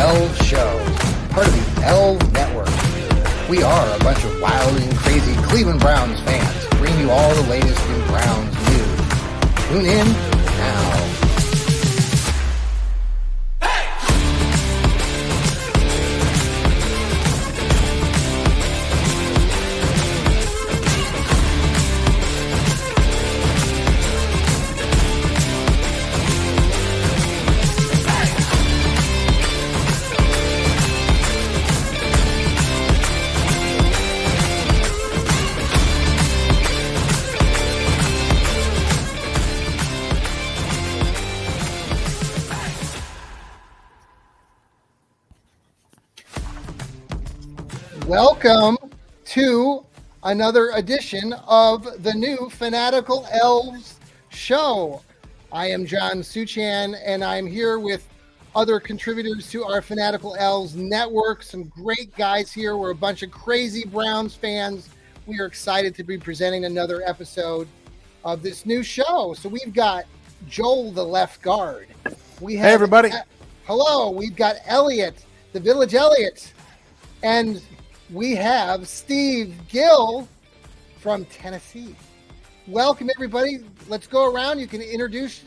Elfz Show, part of the Elfz Network. We are a bunch of wild and crazy Cleveland Browns fans, bringing you all the latest in Browns news. Tune in now. Welcome to another edition of the new Fanatical Elfz Show. I am John Suchan, and I'm here with other contributors to our Fanatical Elfz Network. Some great guys here. We're a bunch of crazy Browns fans. We are excited to be presenting another episode of this new show. So we've got Joel, the left guard. Hey, everybody. Hello. We've got Elliot, the Village Elliot, and we have Steve Gill from Tennessee. Welcome, everybody. Let's go around. You can introduce,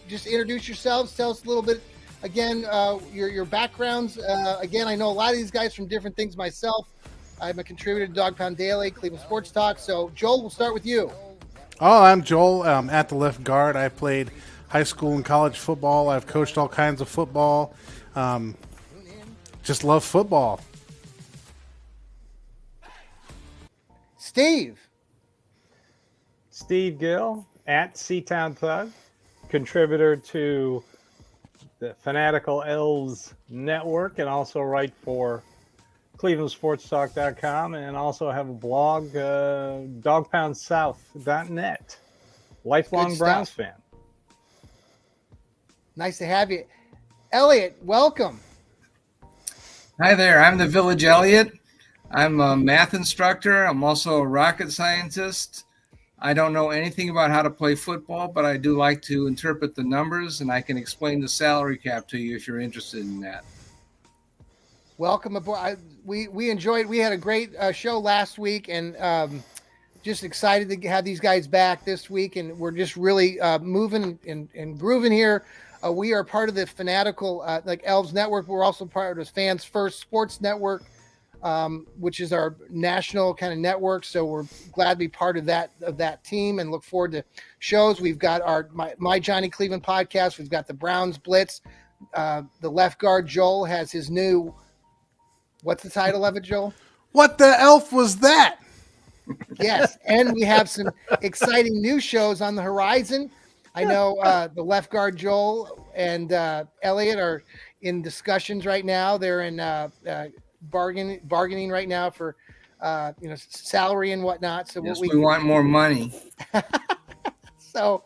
just introduce yourselves. Tell us a little bit, again, your backgrounds. Again, I know a lot of these guys from different things myself. I'm a contributor to Dog Pound Daily, Cleveland Sports Talk. So, Joel, we'll start with you. Oh, I'm Joel. At the left guard. I played high school and college football. I've coached all kinds of football. Just love football. Steve Gill at Seatown Thug, contributor to the Fanatical Elfz Network, and also write for ClevelandSportsTalk.com, and also have a blog, DogPoundSouth.net. Lifelong Browns fan. Nice to have you. Elliot, welcome. Hi there. I'm the Village Elliot. I'm a math instructor. I'm also a rocket scientist. I don't know anything about how to play football, but I do like to interpret the numbers, and I can explain the salary cap to you if you're interested in that. Welcome aboard. We enjoyed. We had a great show last week, and just excited to have these guys back this week. And we're just really moving and grooving here. We are part of the Fanatical Elfz Network. We're also part of the Fans First Sports Network, which is our national kind of network. So we're glad to be part of that team and look forward to shows. We've got our My Johnny Cleveland podcast. We've got the Browns Blitz. The left guard Joel has his new. What's the title of it, Joel? What the elf was that? Yes, and we have some exciting new shows on the horizon. I know the left guard Joel and Elliot are in discussions right now. They're in bargaining right now for salary and whatnot. So yes, we want more money. So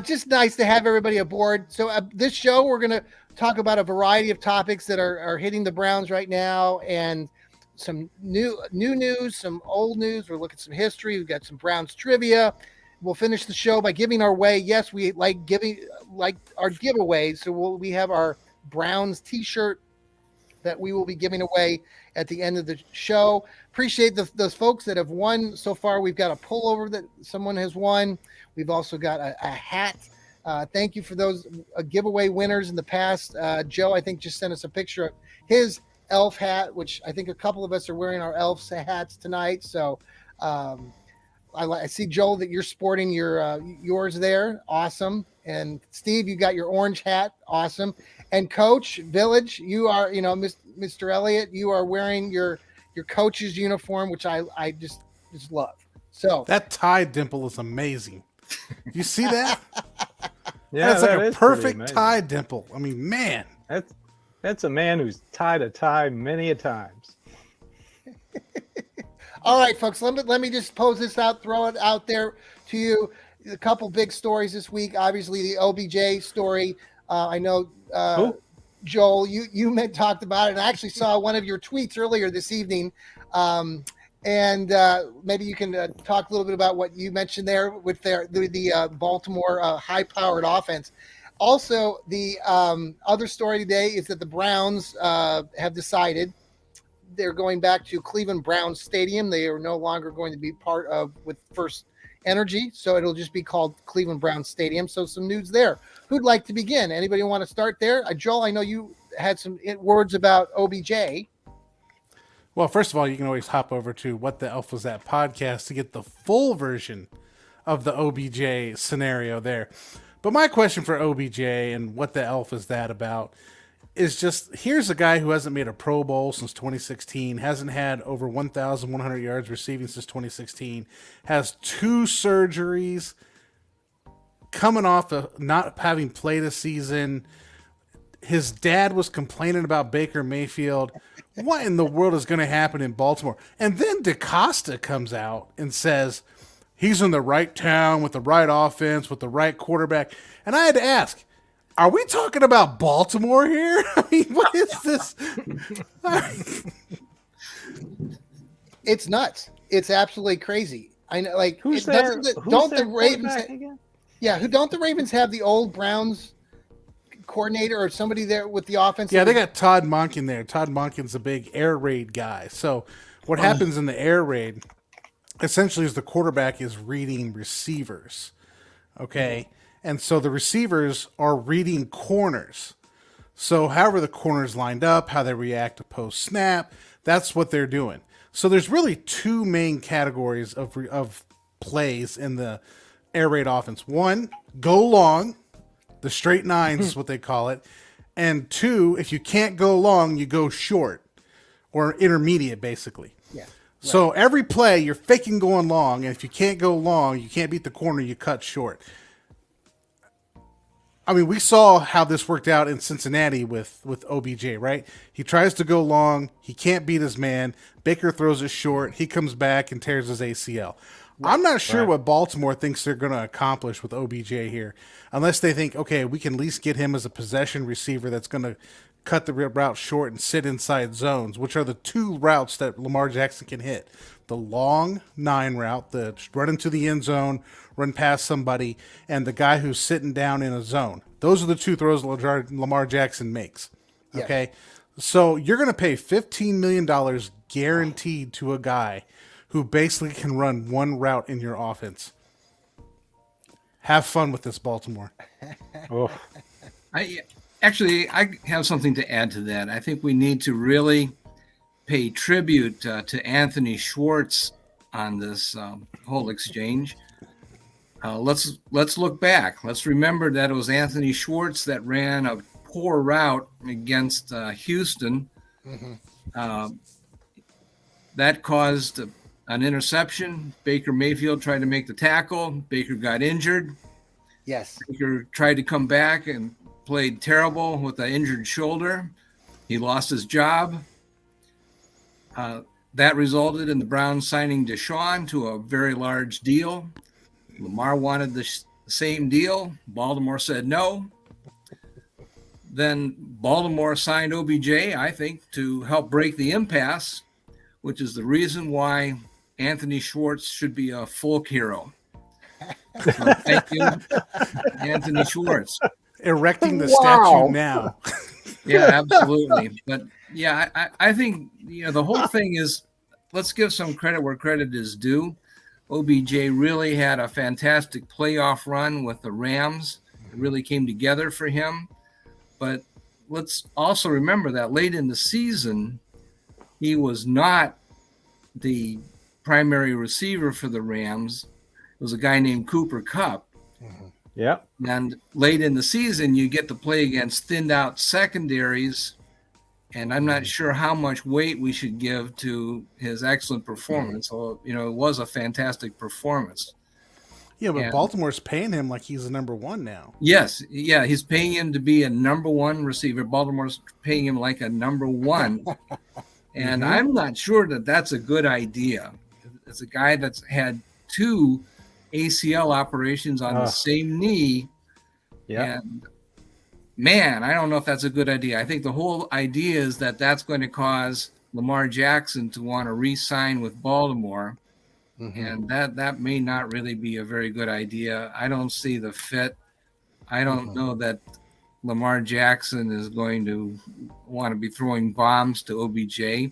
just nice to have everybody aboard. So this show we're going to talk about a variety of topics that are hitting the Browns right now, and some new news, some old news. We're looking at some history. We've got some Browns trivia. We'll finish the show by giving our way. Yes, we like our giveaways. So we have our Browns T-shirt that we will be giving away at the end of the show. Appreciate those folks that have won so far. We've got a pullover that someone has won. We've also got a hat. Thank you for those giveaway winners in the past. Joe, I think, just sent us a picture of his elf hat, which I think a couple of us are wearing our elf hats tonight. So I see, Joel, that you're sporting yours there. Awesome. And Steve, you got your orange hat. Awesome. And Coach Village, you are, Mr. Elliott, you are wearing your coach's uniform, which I just love. So that tie dimple is amazing. You see that? Yeah, that's like a perfect tie dimple. I mean, man, that's a man who's tied a tie many a times. All right, folks, let me just pose this out, throw it out there to you. A couple big stories this week. Obviously, the OBJ story. I know, Joel, you talked about it, and I actually saw one of your tweets earlier this evening. And maybe you can talk a little bit about what you mentioned there with the Baltimore high-powered offense. Also, the other story today is that the Browns have decided they're going back to Cleveland Browns Stadium. They are no longer going to be part of with First Energy, so it'll just be called Cleveland Browns Stadium. So some news there. Who'd like to begin? Anybody want to start there? Joel, I know you had some words about OBJ. Well, first of all, you can always hop over to What the Elf Was That podcast to get the full version of the OBJ scenario there. But my question for OBJ and What the Elf Is That about is just, here's a guy who hasn't made a Pro Bowl since 2016, hasn't had over 1,100 yards receiving since 2016, has 2 surgeries, coming off of not having played a season. His dad was complaining about Baker Mayfield. What in the world is going to happen in Baltimore? And then DaCosta comes out and says he's in the right town with the right offense, with the right quarterback. And I had to ask, are we talking about Baltimore here? I mean, what is this? It's nuts. It's absolutely crazy. I know, like, Who's it their, doesn't. who's Don't their the Ravens? quarterback again? Yeah, who don't the Ravens have the old Browns coordinator or somebody there with the offense? Yeah, they got Todd Monken there. Todd Monken's a big air raid guy. So what happens in the air raid essentially is the quarterback is reading receivers. Okay. And so the receivers are reading corners. So however the corners lined up, how they react to post snap, that's what they're doing. So there's really 2 main categories of plays in the air raid offense. 1, go long, the straight nines is what they call it. And 2, if you can't go long, you go short or intermediate, basically. Yeah. Right. So every play, you're faking going long, and if you can't go long, you can't beat the corner, you cut short. I mean, we saw how this worked out in Cincinnati with OBJ, right? He tries to go long. He can't beat his man. Baker throws it short. He comes back and tears his ACL. Right. I'm not sure what Baltimore thinks they're going to accomplish with OBJ here, unless they think, okay, we can at least get him as a possession receiver that's going to cut the route short and sit inside zones, which are the 2 routes that Lamar Jackson can hit. The long 9 route, the run into the end zone, run past somebody, and the guy who's sitting down in a zone. Those are the 2 throws Lamar Jackson makes. Okay? Yes. So you're going to pay $15 million guaranteed to a guy who basically can run 1 route in your offense. Have fun with this, Baltimore. Oh. I have something to add to that. I think we need to really pay tribute to Anthony Schwartz on this whole exchange. Let's look back. Let's remember that it was Anthony Schwartz that ran a poor route against Houston. Mm-hmm. That caused an interception. Baker Mayfield tried to make the tackle. Baker got injured. Yes. Baker tried to come back and played terrible with an injured shoulder. He lost his job. That resulted in the Browns signing Deshaun to a very large deal. Lamar wanted the same deal. Baltimore said no. Then Baltimore signed OBJ, I think, to help break the impasse, which is the reason why Anthony Schwartz should be a folk hero. So thank you, Anthony Schwartz. Erecting the statue now. Yeah, absolutely. But yeah, I think, the whole thing is, let's give some credit where credit is due. OBJ really had a fantastic playoff run with the Rams. It really came together for him. But let's also remember that late in the season, he was not the primary receiver for the Rams. It was a guy named Cooper Kupp. Mm-hmm. Yep. And late in the season, you get to play against thinned out secondaries. And I'm not sure how much weight we should give to his excellent performance. So, it was a fantastic performance. Yeah, but Baltimore's paying him like he's a number 1 now. Yes. Yeah, he's paying him to be a number 1 receiver. Baltimore's paying him like a number 1. And I'm not sure that that's a good idea. It's a guy that's had 2 ACL operations on the same knee. Yeah. And man, I don't know if that's a good idea. I think the whole idea is that that's going to cause Lamar Jackson to want to re-sign with Baltimore. Mm-hmm. And that may not really be a very good idea. I don't see the fit. I don't know that Lamar Jackson is going to want to be throwing bombs to OBJ.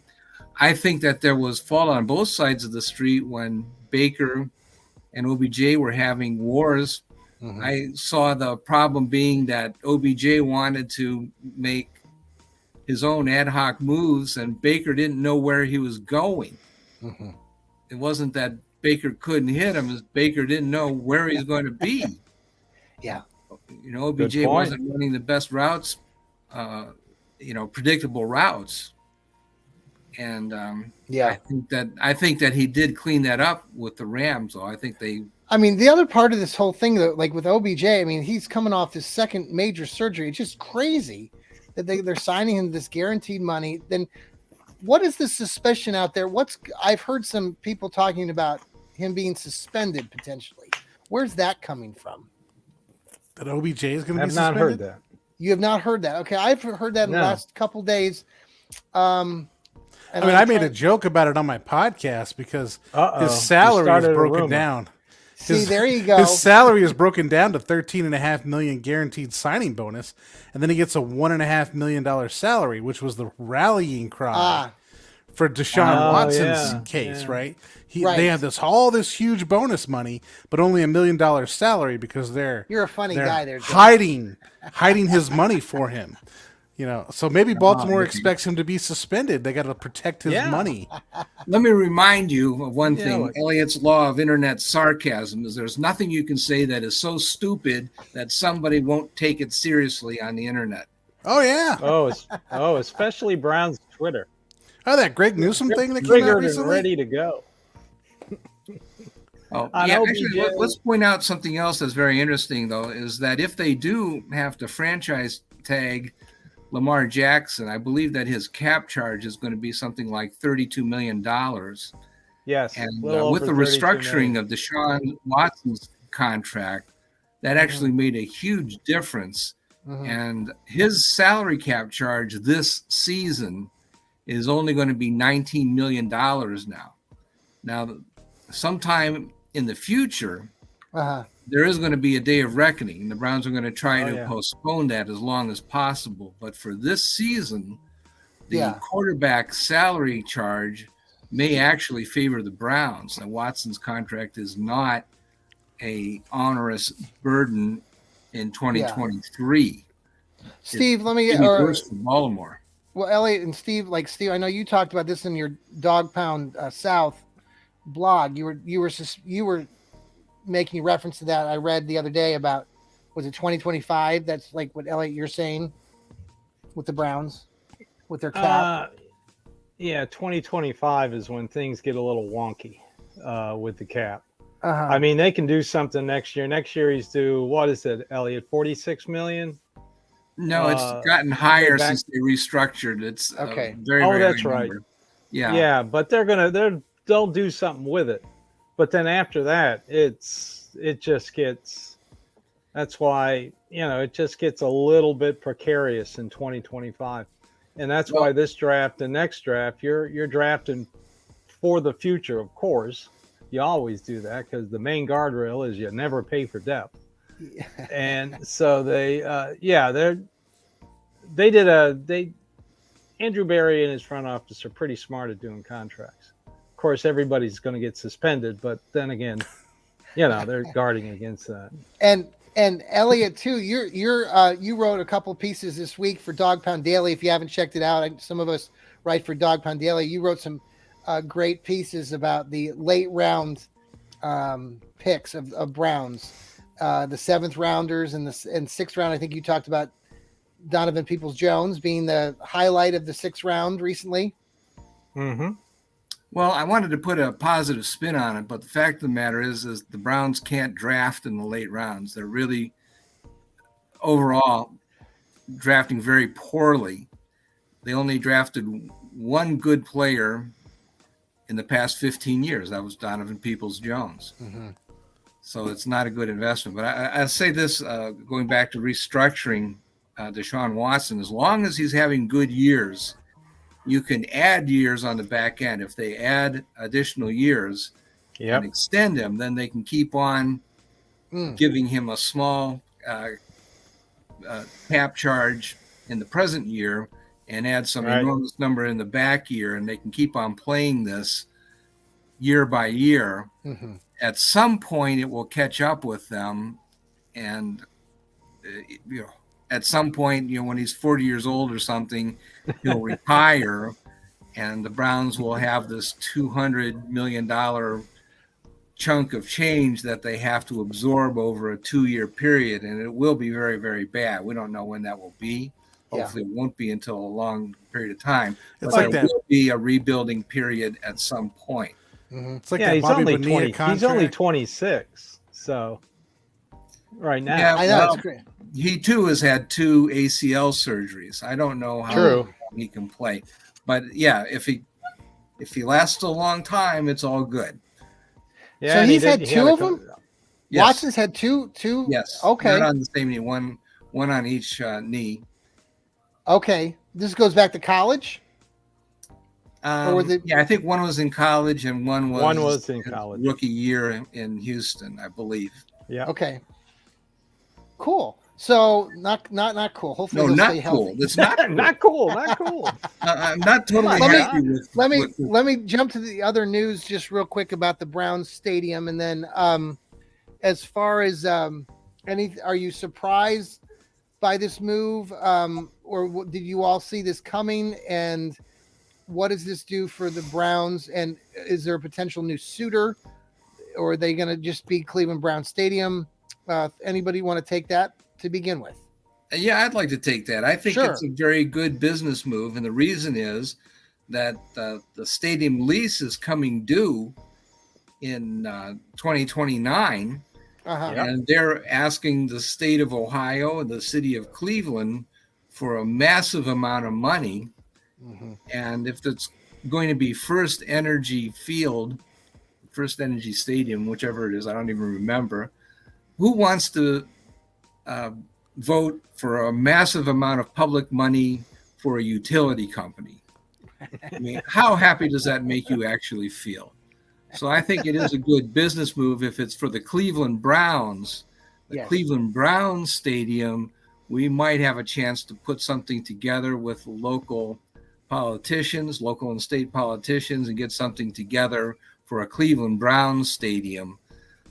I think that there was fault on both sides of the street when Baker and OBJ were having wars. I saw the problem being that OBJ wanted to make his own ad hoc moves, and Baker didn't know where he was going. It wasn't that Baker couldn't hit him; as Baker didn't know where he's going to be. Yeah. OBJ wasn't running the best routes, predictable routes. And I think that he did clean that up with the Rams. Though I think they. I mean, the other part of this whole thing, though, like with OBJ, I mean, he's coming off his second major surgery. It's just crazy that they're signing him this guaranteed money. Then, what is the suspicion out there? I've heard some people talking about him being suspended potentially. Where's that coming from? That OBJ is going to be suspended? I have not heard that. You have not heard that? Okay, I've heard that in the last couple days. I made a joke about it on my podcast because his salary is broken down. See, there you go. His salary is broken down to $13.5 million guaranteed signing bonus, and then he gets a $1.5 million salary, which was the rallying cry for Deshaun Watson's case, right? They have all this huge bonus money, but only $1 million salary because you're a funny guy there, Joe. hiding his money for him. So maybe Baltimore expects him to be suspended. They got to protect his money. Let me remind you of one thing. Elliott's law of internet sarcasm is there's nothing you can say that is so stupid that somebody won't take it seriously on the internet. Oh, yeah. Especially Brown's Twitter. Oh, that Greg Newsom thing that came out recently? And ready to go. Actually, let's point out something else that's very interesting, though, is that if they do have to franchise tag Lamar Jackson, I believe that his cap charge is going to be something like $32 million. Yes. And with the restructuring of Deshaun Watson's contract, that actually made a huge difference. And his salary cap charge this season is only going to be $19 million now. Now, sometime in the future, there is going to be a day of reckoning. The Browns are going to try to postpone that as long as possible. But for this season, the quarterback salary charge may actually favor the Browns. Now, Watson's contract is not a onerous burden in 2023. Steve, let me worse for Baltimore. Well, Elliot and Steve, I know you talked about this in your Dog Pound South blog. You were making reference to that. I read the other day about, was it 2025? That's like what Elliot you're saying with the Browns, with their cap. 2025 is when things get a little wonky with the cap. I mean, they can do something next year. Next year he's due, what is it, Elliot? 46 million. No, it's gotten higher since they restructured. It's very, very that's right. Number. Yeah, but they'll do something with it. But then after that, it just gets. That's why it just gets a little bit precarious in 2025, and that's why this draft and next draft you're drafting for the future. Of course, you always do that because the main guardrail is you never pay for depth. And so Andrew Berry and his front office are pretty smart at doing contracts. Of course, everybody's going to get suspended, but then again, they're guarding against that. And Elliot too, you wrote a couple pieces this week for Dog Pound Daily. If you haven't checked it out, some of us write for Dog Pound Daily. You wrote some great pieces about the late round picks of Browns, the seventh rounders and sixth round. I think you talked about Donovan Peoples-Jones being the highlight of the sixth round recently. Mm-hmm. Well, I wanted to put a positive spin on it, but the fact of the matter is the Browns can't draft in the late rounds. They're really overall drafting very poorly. They only drafted one good player in the past 15 years. That was Donovan Peoples-Jones. Mm-hmm. So it's not a good investment. But I'll say this, going back to restructuring Deshaun Watson, as long as he's having good years, you can add years on the back end. If they add additional years and extend him, then they can keep on giving him a small cap charge in the present year and add some Right. enormous number in the back year, and they can keep on playing this year by year. Mhm. At some point, it will catch up with them, and at some point, when he's 40 years old or something, he'll retire, and the Browns will have this $200 million chunk of change that they have to absorb over a 2-year period, and it will be very, very bad. We don't know when that will be. Hopefully, it won't be until a long period of time. But It's like there will be a rebuilding period at some point. Mhm. It's like Yeah, that he's Bobby only Bonilla 20. contract. He's only 26. So right now, Yeah, I know well, it's great. he too has had 2 ACL surgeries. I don't know how True. long he can play, but yeah, if he lasts a long time, it's all good. yeah, So and he he's had did- he 2 a of co- them? Yes. Watson's had two. Yes. Okay. Not on the same knee. One on each knee. Okay. This goes back to college. Or was it- Yeah, I think one was in college and one was in his college. rookie year in Houston, I believe. Yeah. Okay. Cool. So not cool. Hopefully No, he'll not stay cool. healthy. That's not. Not cool. Not cool. I'm not totally Let me- happy with. Let me jump to the other news just real quick about the Browns stadium, and then as far as are you surprised by this move, or did you all see this coming? And what does this do for the Browns? And is there a potential new suitor, or are they going to just be Cleveland Brown Stadium? Anybody want to take that to begin with? Yeah, I'd like to take that. I think Sure. it's a very good business move, and the reason is that the stadium lease is coming due in 2029, Uh-huh. Yep. and they're asking the state of Ohio and the city of Cleveland for a massive amount of money. Mhm. And if it's going to be First Energy Stadium, whichever it is, I don't even remember, who wants to vote for a massive amount of public money for a utility company? I mean, how happy does that make you actually feel? So I think it is a good business move if it's for the Cleveland Browns. The Yes. Cleveland Browns Stadium, we might have a chance to put something together with local politicians, local and state politicians, and get something together for a Cleveland Browns Stadium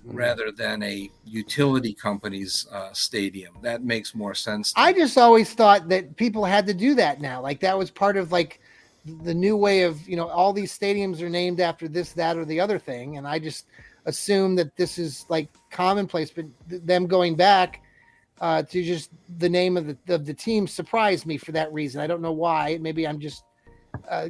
rather than a utility company's stadium. That makes more sense. I just always thought that people had to do that now. Like that was part of like the new way of, all these stadiums are named after this, that, or the other thing. And I just assume that this is like commonplace, but them going back to just the name of the team surprised me for that reason. I don't know why. Maybe I'm just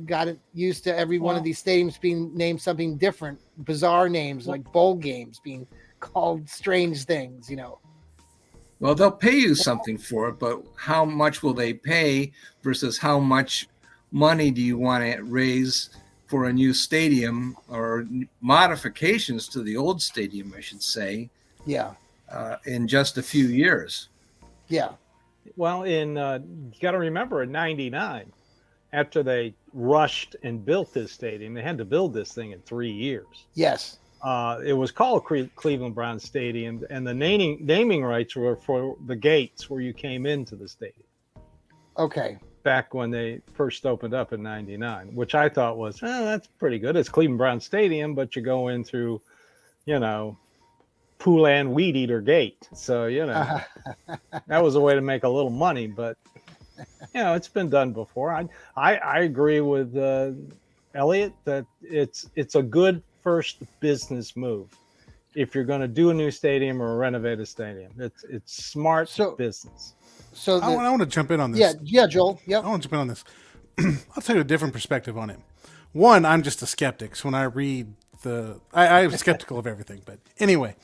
got it used to every one of these stadiums being named something different, bizarre names like bowl games being called strange things, Well, they'll pay you something for it, but how much will they pay versus how much money do you want to raise for a new stadium or modifications to the old stadium, I should say, Yeah. in just a few years? Yeah. Well, you got to remember in '99, after they rushed and built this stadium, they had to build this thing in 3 years. Yes. It was called Cleveland Brown Stadium, and the naming rights were for the gates where you came into the stadium Okay. back when they first opened up in '99, which I thought was, that's pretty good. It's Cleveland Brown Stadium, but you go in through, Poulan Weed Eater Gate. So, that was a way to make a little money, but it's been done before. I agree with Elliot that it's a good first business move if you're going to do a new stadium or renovate a stadium. It's smart business. So I want to jump in on this. Yeah, Joel. Yep. I want to jump in on this. I'll tell you a different perspective on it. One, I'm just a skeptic. So when I read I'm skeptical of everything. But anyway,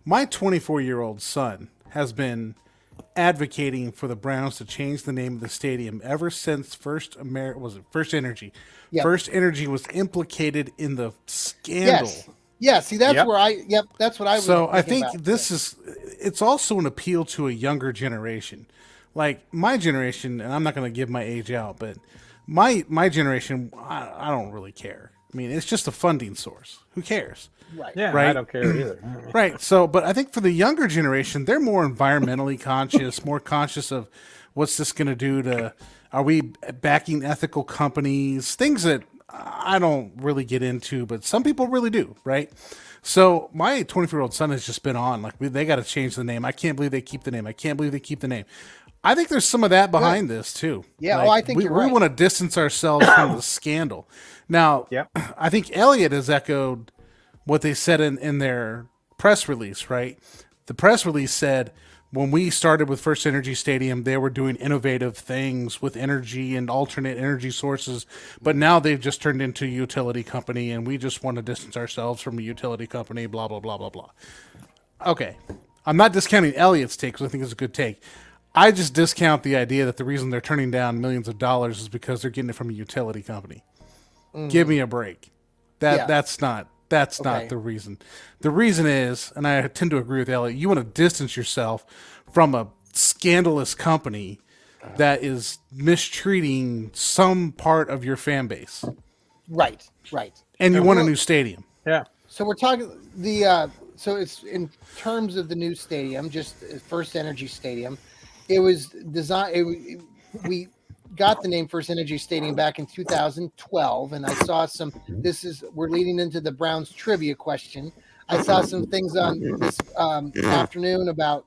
my 24-year-old son has been advocating for the Browns to change the name of the stadium ever since First Energy. Yep. First Energy was implicated in the scandal. Yes. Yeah. See, that's Yep. where that's what I was. So I thinking think about. it's also an appeal to a younger generation. Like my generation, and I'm not going to give my age out, but my generation, I don't really care. I mean, it's just a funding source. Who cares? Right. Yeah, Right. I don't care either. Right. So, but I think for the younger generation, they're more environmentally conscious, more conscious of what's this going to do to, are we backing ethical companies, things that I don't really get into, but some people really do. Right. So my 24-year-old son has just been on, like, they got to change the name. I can't believe they keep the name. I can't believe they keep the name. I think there's some of that behind this too. Yeah, Like, I think we, you're we right. want to distance ourselves from the scandal. Now, Yep. I think Elliot has echoed what they said in their press release, right? The press release said when we started with First Energy Stadium, they were doing innovative things with energy and alternate energy sources, but now they've just turned into a utility company, and we just want to distance ourselves from a utility company, blah, blah, blah, blah, blah. Okay. I'm not discounting Elliot's take, because I think it's a good take. I just discount the idea that the reason they're turning down millions of dollars is because they're getting it from a utility company. Give me a break. Yeah. That's not Okay. the reason. The reason is, and I tend to agree with Elliot, you want to distance yourself from a scandalous company that is mistreating some part of your fan base. Right. Right. And you want a new stadium. Yeah. So we're talking so it's in terms of the new stadium, just First Energy Stadium. It was designed. We got the name First Energy Stadium back in 2012, and I saw some. We're leading into the Browns trivia question. I saw some things on this afternoon about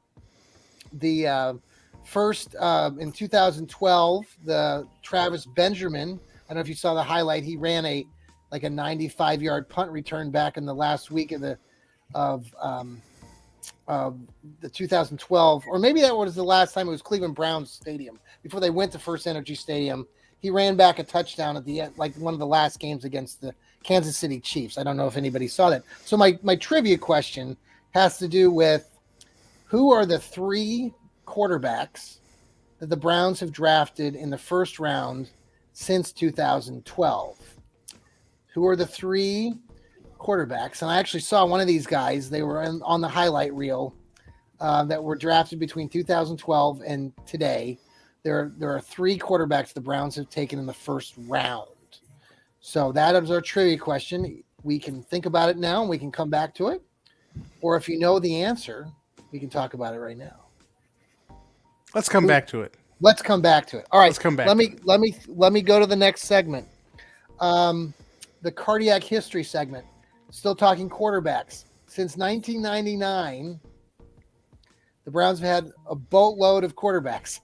the first in 2012. The Travis Benjamin. I don't know if you saw the highlight. He ran a 95-yard punt return back in the last week of the 2012, or maybe that was the last time it was Cleveland Browns Stadium before they went to First Energy Stadium. He ran back a touchdown at the end, like one of the last games against the Kansas City Chiefs. I don't know if anybody saw that. So my trivia question has to do with who are the 3 quarterbacks that the Browns have drafted in the first round since 2012. Who are the 3 quarterbacks? And I actually saw one of these guys. They were on the highlight reel that were drafted between 2012 and today. There are 3 quarterbacks the Browns have taken in the first round. So that is our trivia question. We can think about it now and we can come back to it. Or if you know the answer, we can talk about it right now. Let's come back to it. Let's come back to it. All right. Let's come back Let to me go to the next segment. The cardiac history segment. Still talking quarterbacks. Since 1999, the Browns have had a boatload of quarterbacks.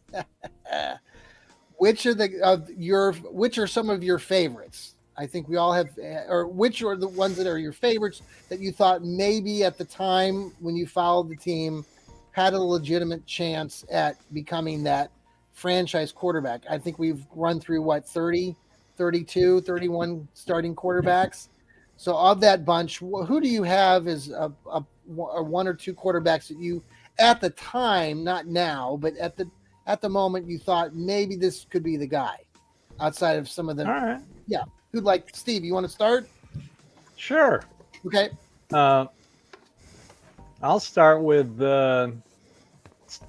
Which are some of your favorites? I think we all have, or which are the ones that are your favorites that you thought maybe at the time when you followed the team had a legitimate chance at becoming that franchise quarterback? I think we've run through 30, 32, 31 starting quarterbacks. So of that bunch, who do you have as a 1 or 2 quarterbacks that you, at the time, not now, but at the moment, you thought maybe this could be the guy outside of some of them? All right. Yeah. Who'd like, Steve, you want to start? Sure. Okay. I'll start with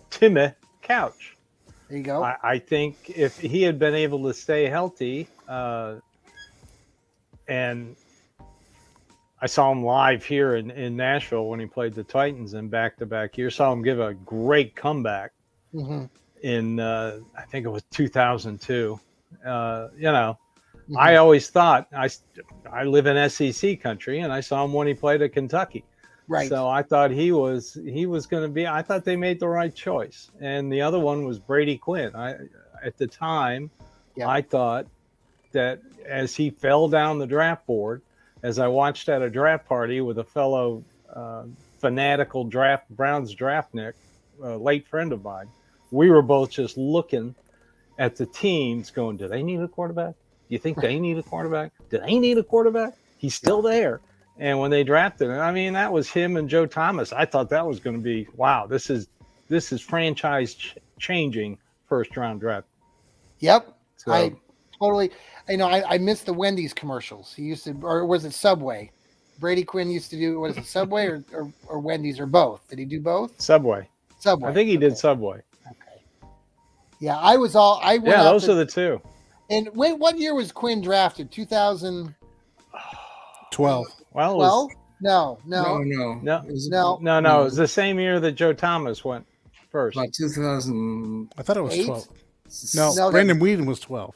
Timmy Couch. There you go. I think if he had been able to stay healthy, and I saw him live here in Nashville when he played the Titans in back-to-back years. Saw him give a great comeback in, I think it was 2002. I always thought, I live in SEC country, and I saw him when he played at Kentucky. Right. So I thought he was going to be. I thought they made the right choice. And the other one was Brady Quinn. At the time, I thought that as he fell down the draft board, as I watched at a draft party with a fellow fanatical Browns draftnik, a late friend of mine, we were both just looking at the teams going, do they need a quarterback? Do you think they need a quarterback? Do they need a quarterback? He's still there. And when they drafted him, I mean, that was him and Joe Thomas. I thought that was going to be, wow, this is franchise changing first round draft. Yep. So, I totally, I missed the Wendy's commercials. He used to, or was it Subway? Brady Quinn used to do, what is it, Subway or Wendy's or both? Did he do both? Subway. Subway. I think he did Subway. Okay. Yeah, I went those are the 2. And wait, what year was Quinn drafted? 2000. 12. Well, it was, 12? No. no, It was No. no. It was the same year that Joe Thomas went first. about 2000. I thought it was 8? 12. No, No, Brandon Whedon was 12.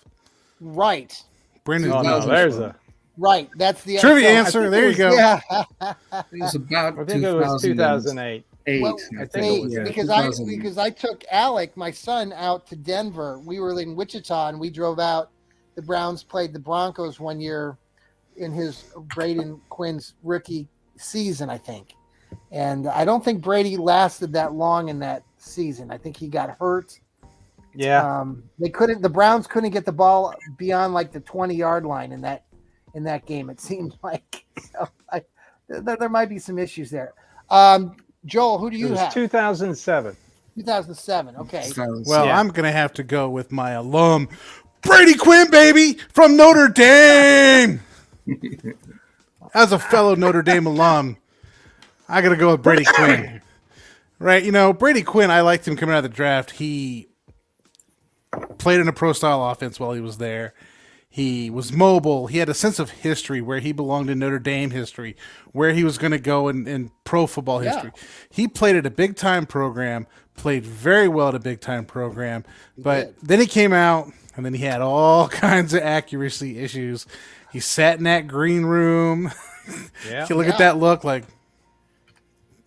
Right. Brandon Oh Whedon no, was there's 12. a. Right. That's the Trivia so- answer. There you go. Yeah. It was about. I think it was 2008. Well, I think it was because I took Alec, my son, out to Denver. We were in Wichita and we drove out. The Browns played the Broncos one year in his Braden Quinn's rookie season, I think. And I don't think Brady lasted that long in that season. I think he got hurt. Yeah. The Browns couldn't get the ball beyond like the 20-yard line in that game. It seemed like there might be some issues there. Joel, who do It you was have? 2007. 2007. Okay. Well, Yeah. I'm going to have to go with my alum, Brady Quinn, baby, from Notre Dame. As a fellow Notre Dame alum, I got to go with Brady Quinn. Right? You know, Brady Quinn, I liked him coming out of the draft. He played in a pro-style offense while he was there. He was mobile. He had a sense of history, where he belonged in Notre Dame history, where he was going to go in pro football history. He played at a big-time program, played very well at a big-time program, but then he came out, and then he had all kinds of accuracy issues. He sat in that green room. Yeah. You look at that look, like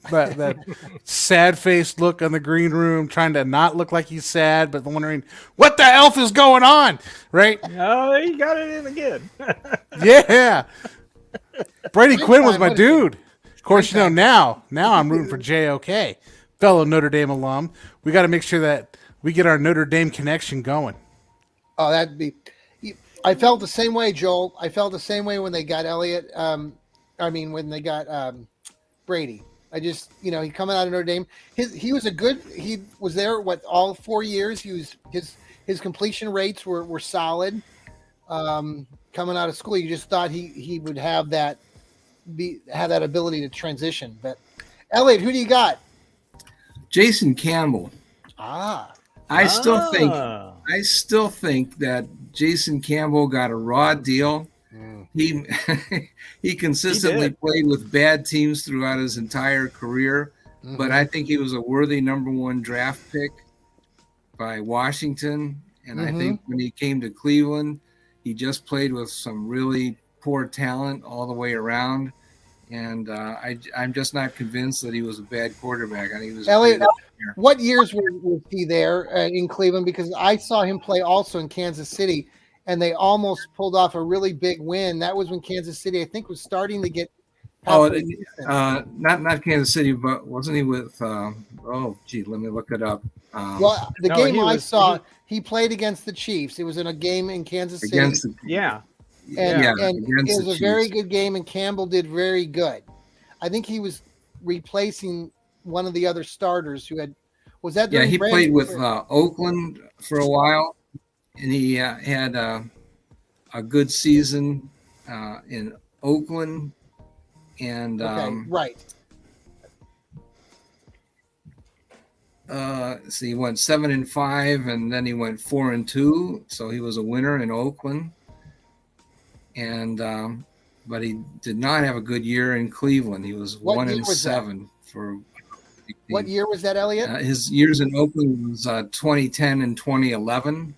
that sad-faced look on the green room, trying to not look like he's sad, but wondering what the elf is going on, right? Oh, he got it in again. Yeah. Brady Quinn was my What is it? dude. Of course, you know, now I'm rooting for JOK, fellow Notre Dame alum. We got to make sure that we get our Notre Dame connection going. Oh, that'd be. I felt the same way, Joel. I felt the same way when they got Elliott. When they got Brady. I just, he coming out of Notre Dame. He was he was there all 4 years. His completion rates were solid. Coming out of school, you just thought he would have that ability to transition. But Elliott, who do you got? Jason Campbell. I still think that Jason Campbell got a raw deal. He consistently played with bad teams throughout his entire career, but I think he was a worthy number 1 draft pick by Washington. And I think when he came to Cleveland, he just played with some really poor talent all the way around. And I'm just not convinced that he was a bad quarterback. I think he was Elliott, what years was he there in Cleveland? Because I saw him play also in Kansas City, and they almost pulled off a really big win. That was when Kansas City, I think, was starting to get. Not Kansas City, but wasn't he with? Let me look it up. I saw, he played against the Chiefs. It was in a game in Kansas City. And it was a very good game, and Campbell did very good. I think he was replacing one of the other starters who had. Was that? Yeah, he played with Oakland for a while, and he had a good season in Oakland. And right. He went 7-5, and then he went 4-2. So he was a winner in Oakland. And but he did not have a good year in Cleveland. He was 1-7 for. What year was that, Elliott? His years in Oakland was 2010 and 2011,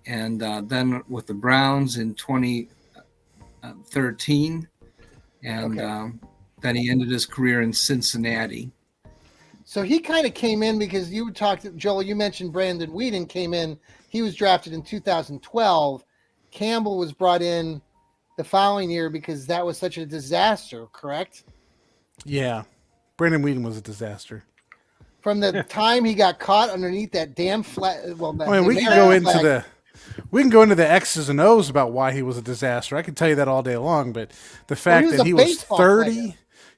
and then with the Browns in 2013, and then he ended his career in Cincinnati. So he kind of came in because you talked, Joel. You mentioned Brandon Whedon came in. He was drafted in 2012. Campbell was brought in the following year because that was such a disaster, correct? Yeah. Brandon Whedon was a disaster. From the time he got caught underneath that damn flag. Well, we can go into the X's and O's about why he was a disaster. I can tell you that all day long, but the fact that he was 30,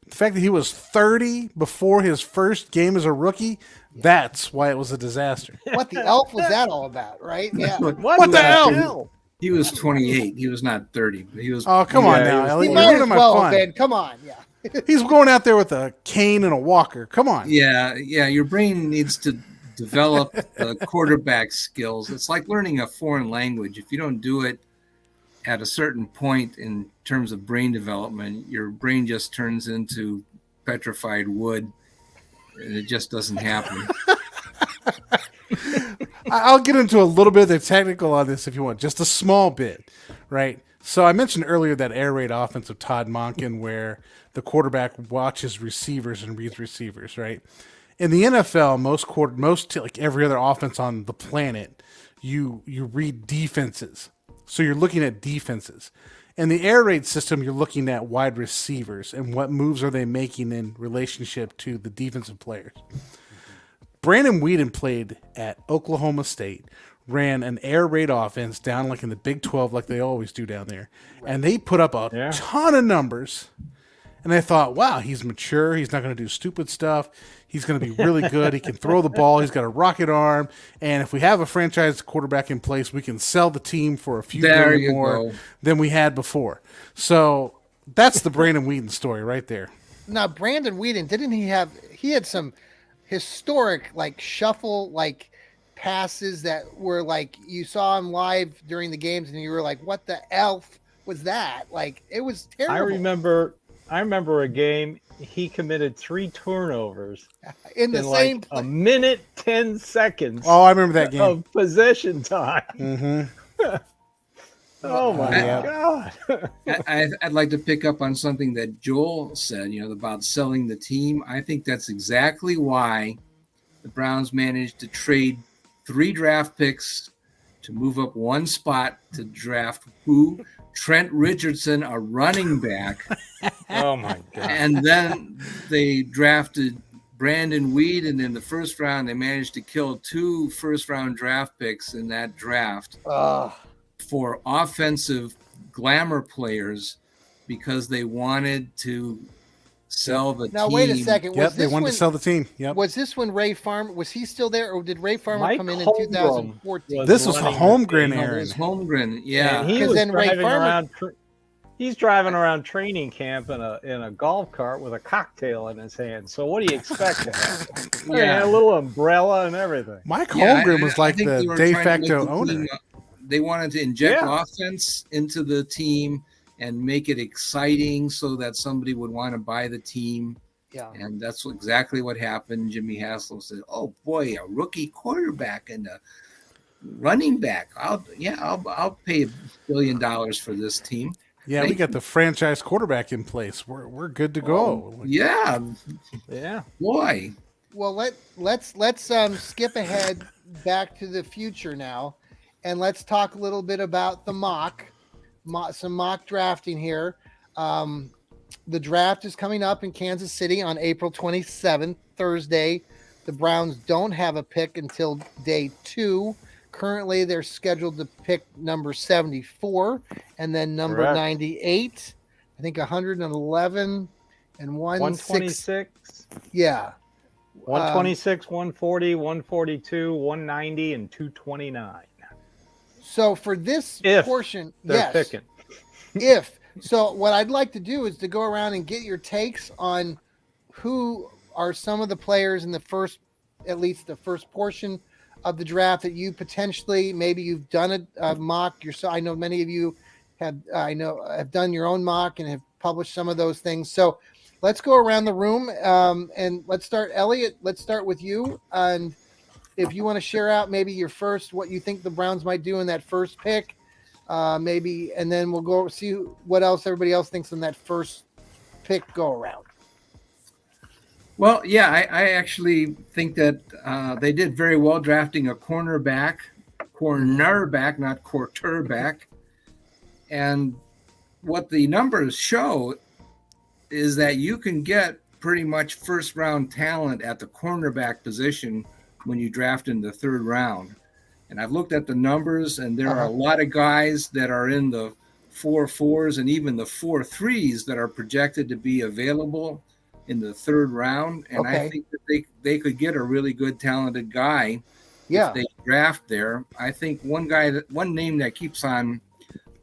the fact that he was 30 before his first game as a rookie, that's why it was a disaster. What the elf was that all about, right? Yeah. What the hell? He was 28. He was not 30, but he was. Oh, come on now, Elliot. He might as well have been. Come on, yeah. He's going out there with a cane and a walker. Come on. Yeah. Your brain needs to develop the quarterback skills. It's like learning a foreign language. If you don't do it at a certain point in terms of brain development, your brain just turns into petrified wood, and it just doesn't happen. I'll get into a little bit of the technical on this if you want, just a small bit, right? So I mentioned earlier that air raid offense of Todd Monken, where the quarterback watches receivers and reads receivers, right? In the NFL, most like every other offense on the planet, you read defenses. So you're looking at defenses. In the air raid system, you're looking at wide receivers and what moves are they making in relationship to the defensive players. Brandon Weeden played at Oklahoma State, ran an air raid offense down like in the Big 12 like they always do down there. And they put up a ton of numbers. And I thought, wow, he's mature. He's not going to do stupid stuff. He's going to be really good. He can throw the ball. He's got a rocket arm. And if we have a franchise quarterback in place, we can sell the team for a few million more than we had before. So that's the Brandon Weeden story right there. Now, Brandon Weeden, didn't he had some historic like shuffle like passes that were like you saw him live during the games and you were like, what the elf was that? Like it was terrible. I remember a game he committed 3 turnovers in the same a minute 10 seconds. Oh, I remember that game of possession time. Mm-hmm. Oh my God. I'd like to pick up on something that Joel said, about selling the team. I think that's exactly why the Browns managed to trade 3 draft picks to move up 1 spot to draft who? Trent Richardson, a running back. Oh my God. And then they drafted Brandon Weeden in the first round. They managed to kill 2 first-round draft picks in that draft for offensive glamour players because they wanted to sell the team. Now, wait a second. Yep, they wanted to sell the team. Yep. Was this when Ray Farmer, was he still there, or did Ray Farmer come in 2014? This was Holmgren, It Aaron. was Holmgren, yeah. And he was driving around. He's driving around training camp in a golf cart with a cocktail in his hand. So what do you expect to happen? Yeah, a little umbrella and everything. Mike Holmgren was like the de facto owner. They wanted to inject offense into the team and make it exciting so that somebody would want to buy the team. Yeah. And that's exactly what happened. Jimmy Haslam said, oh boy, a rookie quarterback and a running back. I'll pay $1 billion for this team. Yeah, we got the franchise quarterback in place. We're good to go. Yeah. Boy. Well, let's skip ahead back to the future now, and let's talk a little bit about the some mock drafting here. The draft is coming up in Kansas City on April 27th, Thursday. The Browns don't have a pick until day 2. Currently, they're scheduled to pick number 74 and then number 98. I think 111 and 126. Yeah. 126, 140, 142, 190, and 229. So for this portion, they're picking. So what I'd like to do is to go around and get your takes on who are some of the players in at least the first portion of the draft that you potentially, maybe you've done a mock yourself. I know many of you have done your own mock and have published some of those things. So let's go around the room and let's start. Elliot, let's start with you. And if you want to share out maybe your first, what you think the Browns might do in that first pick, maybe, and then we'll go see what else everybody else thinks in that first pick go around. Well, yeah, I actually think that they did very well drafting a cornerback, not quarterback. And what the numbers show is that you can get pretty much first-round talent at the cornerback position when you draft in the 3rd round. And I've looked at the numbers, and there are a lot of guys that are in the 4.4s and even the 4.3s that are projected to be available in the 3rd round. And I think that they could get a really good, talented guy if they draft there. I think one name that keeps on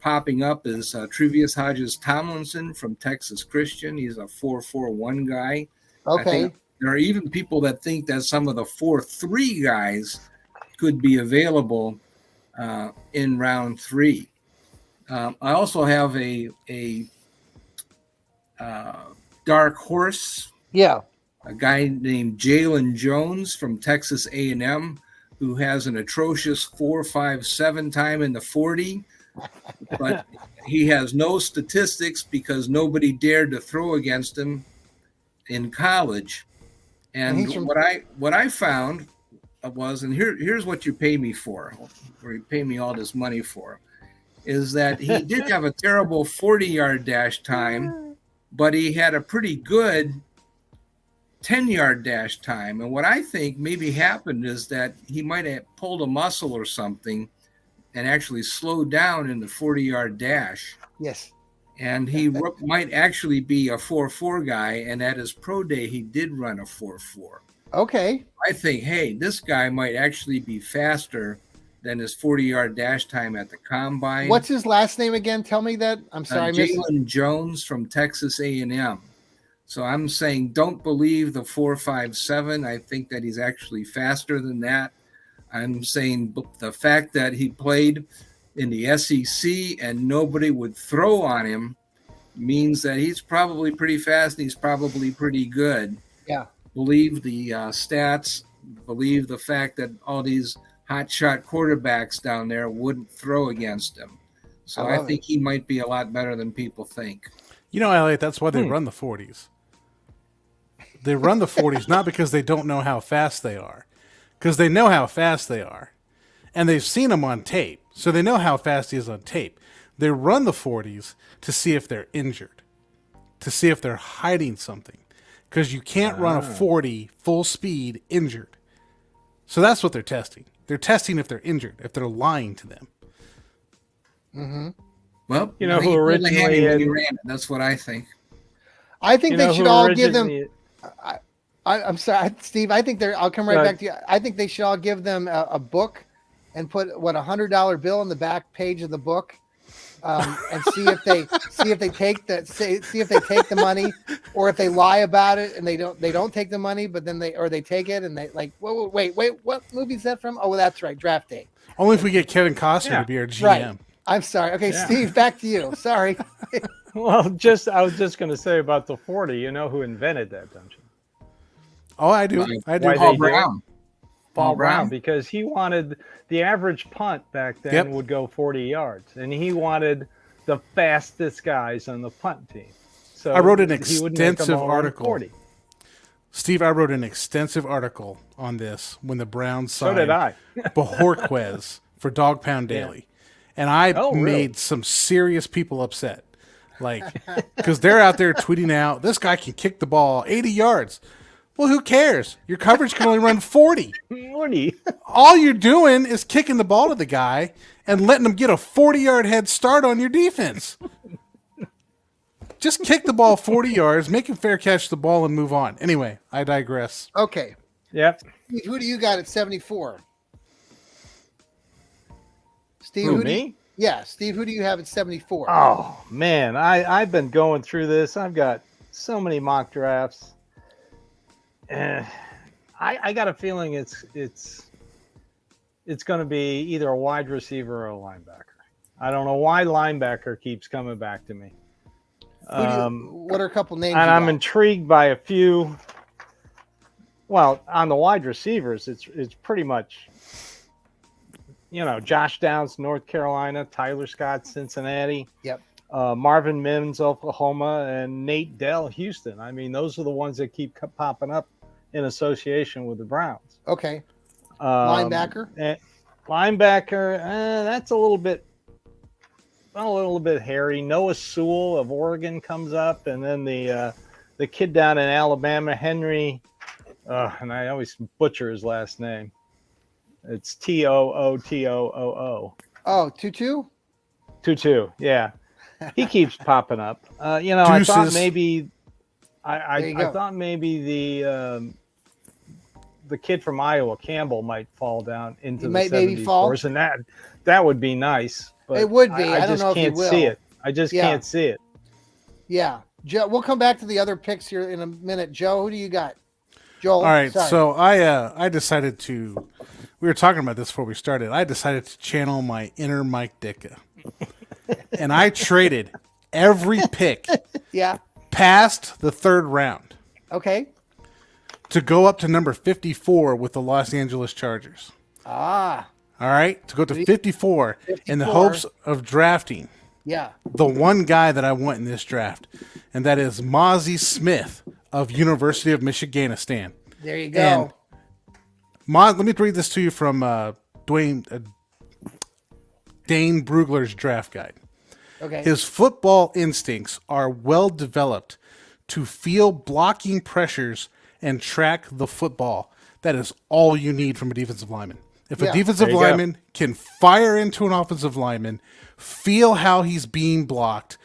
popping up is Tre'Vius Hodges-Tomlinson from Texas Christian. He's a 4.41 guy. Okay. There are even people that think that some of the 4.3 guys could be available in round 3. I also have a dark horse, Yeah. a guy named Jalen Jones from Texas A&M, who has an atrocious 4.57 time in the 40, but he has no statistics because nobody dared to throw against him in college. And what I found was, and here's what you pay me for, or you pay me all this money for, is that he did have a terrible 40-yard dash time, but he had a pretty good 10-yard dash time. And what I think maybe happened is that he might have pulled a muscle or something and actually slowed down in the 40-yard dash. Yes. And he might actually be a 4.4 guy. And at his pro day, he did run a 4.4. Okay. I think, hey, this guy might actually be faster than his 40-yard dash time at the combine. What's his last name again? Tell me that. I'm sorry. Jalen Jones from Texas A&M. So I'm saying don't believe the 4.57. I think that he's actually faster than that. I'm saying the fact that he played in the SEC and nobody would throw on him means that he's probably pretty fast and he's probably pretty good. Yeah. Believe the stats, believe the fact that all these hotshot quarterbacks down there wouldn't throw against him. So I think he might be a lot better than people think. You know, Elliot, that's why they run the 40s. They run the 40s not because they don't know how fast they are, because they know how fast they are. And they've seen him on tape, so they know how fast he is on tape. They run the 40s to see if they're injured, to see if they're hiding something, because you can't run a 40 full speed injured. So that's what they're testing. They're testing if they're injured, if they're lying to them. Mm-hmm. Well, you know who originally ran it. That's what I think. I think they should all give them. I'm sorry, Steve. I think they're. I'll come right back to you. I think they should all give them a book, and put $100 bill in the back page of the book, and see if they take the money, or if they lie about it and they don't take the money, but then they take it and they like wait, what movie is that from? Oh, well, that's right, Draft Day. Only if we get Kevin Costner to be our GM. Right. I'm sorry. Okay, yeah. Steve, back to you. Sorry. Well, I was just going to say about the 40. You know who invented that, don't you? Oh, I do. I do. Paul Brown. Paul Brown, because he wanted the average punt back then would go 40 yards, and he wanted the fastest guys on the punt team. So I wrote an extensive article. 40. Steve, I wrote an extensive article on this when the Browns signed so did I. Bojorquez for Dog Pound Daily. And I made really? some serious people upset. Like, because they're out there tweeting out, this guy can kick the ball 80 yards. Well, who cares? Your coverage can only run 40. 40. All you're doing is kicking the ball to the guy and letting him get a 40-yard head start on your defense. Just kick the ball 40 yards, make him fair catch the ball, and move on. Anyway, I digress. Okay. Yep. Who do you got at 74? Steve, Steve, who do you have at 74? Oh, man, I've been going through this. I've got so many mock drafts. I got a feeling it's going to be either a wide receiver or a linebacker. I don't know why linebacker keeps coming back to me. What are a couple names? And I'm intrigued by a few. Well, on the wide receivers, it's pretty much, Josh Downs, North Carolina, Tyler Scott, Cincinnati. Yep. Marvin Mims, Oklahoma, and Nate Dell, Houston. I mean, those are the ones that keep popping up in association with the Browns. Okay. Linebacker? That's a little bit hairy. Noah Sewell of Oregon comes up, and then the kid down in Alabama, Henry, and I always butcher his last name. It's Tootoo. Oh, Tutu? Tutu, yeah. He keeps popping up. I thought maybe I thought maybe the kid from Iowa, Campbell, might fall down into the 74s, and that would be nice. But it would be. I don't know if can't see it. I just can't see it. Yeah, Joe. We'll come back to the other picks here in a minute. Joe, who do you got? Joel. All right. Sorry. So I decided to. We were talking about this before we started. I decided to channel my inner Mike Ditka. and I traded every pick Yeah. past the third round Okay. to go up to number 54 with the Los Angeles Chargers. Ah. All right, to go to 54 in the 54. hopes of drafting Yeah. the one guy that I want in this draft, and that is Mozzie Smith of University of Michiganistan. There you go. And let me read this to you from Dane Brugler's draft guide. Okay. His football instincts are well developed to feel blocking pressures and track the football. That is all you need from a defensive lineman. If a Yeah. defensive There you go. lineman can fire into an offensive lineman, feel how he's being blocked,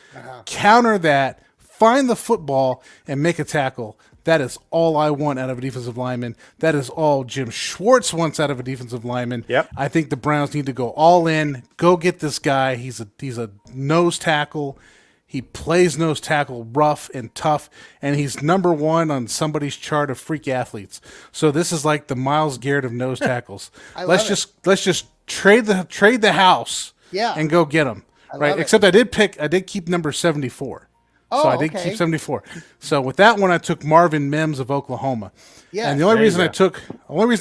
counter that, find the football, and make a tackle, that is all I want out of a defensive lineman. That is all Jim Schwartz wants out of a defensive lineman. Yep. I think the Browns need to go all in. Go get this guy. He's a nose tackle. He plays nose tackle rough and tough, and he's number one on somebody's chart of freak athletes. So this is like the Myles Garrett of nose tackles. let's just trade the house, Yeah. and go get him. Right. love it. Except I did keep number 74. Oh, So I did okay. keep 74. So with that one, I took Marvin Mims of Oklahoma. Yeah. And the only There you reason go.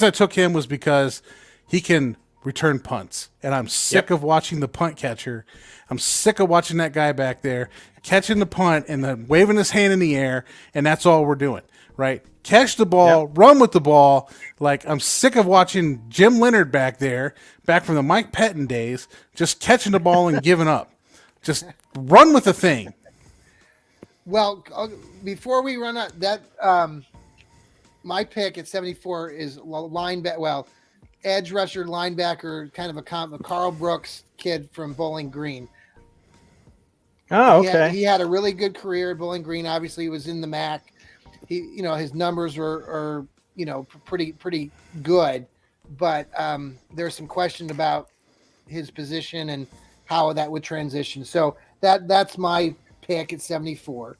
I took him was because he can return punts, and I'm sick of watching the punt catcher. I'm sick of watching that guy back there catching the punt and then waving his hand in the air, and that's all we're doing, right? Catch the ball, run with the ball. Like, I'm sick of watching Jim Leonard back there, back from the Mike Pettin days, just catching the ball and giving up. Just run with the thing. Well, before we run out, that my pick at 74 is linebacker. Well, edge rusher, linebacker, kind of a Carl Brooks kid from Bowling Green. Oh, He okay. had a really good career at Bowling Green. Obviously, he was in the MAC. His numbers are pretty good, but there's some question about his position and how that would transition. So that's my pick at 74.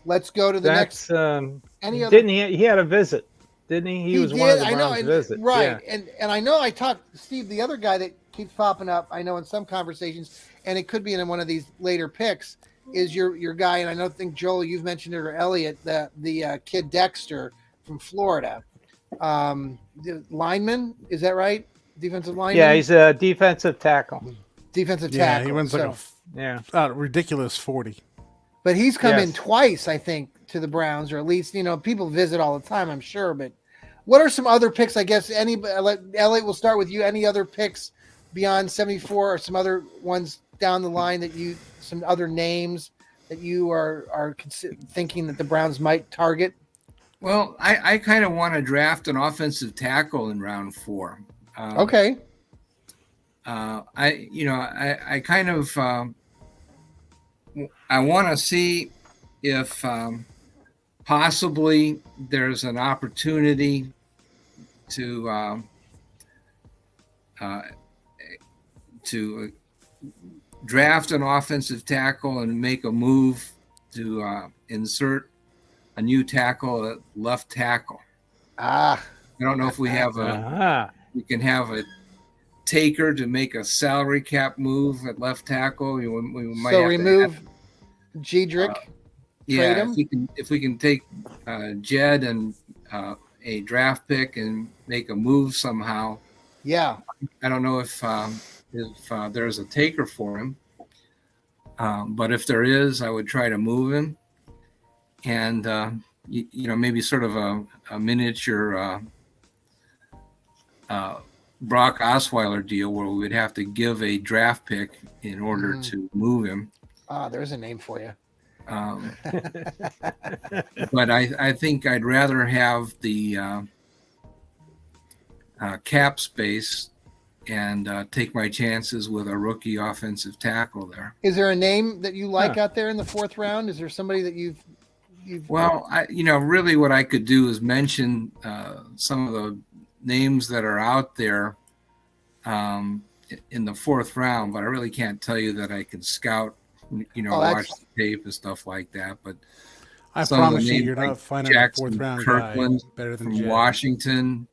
Let's go to the next. Any other? Didn't he had a visit? Didn't he? He was one of the Browns' visit. Right. Yeah. And I know I talked Steve, the other guy that keeps popping up, I know in some conversations, and it could be in one of these later picks, is your guy, and I think Joel, you've mentioned it, or Elliot, the kid Dexter from Florida. The lineman, is that right? Defensive lineman? Yeah, he's a defensive tackle. Defensive Yeah, tackle. he runs like Yeah. a ridiculous 40. But he's come in Yes. twice, I think, to the Browns, or at least, people visit all the time, I'm sure. But what are some other picks? I guess Elliot, we'll start with you. Any other picks beyond 74, or some other ones down the line some other names that you are thinking that the Browns might target? Well, I kind of want to draft an offensive tackle in round 4. Okay. I kind of I want to see if possibly there's an opportunity to draft an offensive tackle and make a move to insert a new tackle at left tackle. Ah, I don't know if we have we can have a taker to make a salary cap move at left tackle. We might so have remove Jedrick. trade him? If we can take Jed and a draft pick and make a move somehow. Yeah. I don't know if there's a taker for him, but if there is, I would try to move him, and maybe sort of a miniature Brock Osweiler deal where we would have to give a draft pick in order to move him. There's a name for you. But I think I'd rather have the cap space and take my chances with a rookie offensive tackle there. Is there a name that you like out there in the 4th round? Is there somebody that you've Well, really what I could do is mention some of the names that are out there in the 4th round, but I really can't tell you that I can scout, watch the tape and stuff like that. But I some of the promise you, names you're like not finding a Jackson 4th round Kirkland guy better than from Jed. Washington,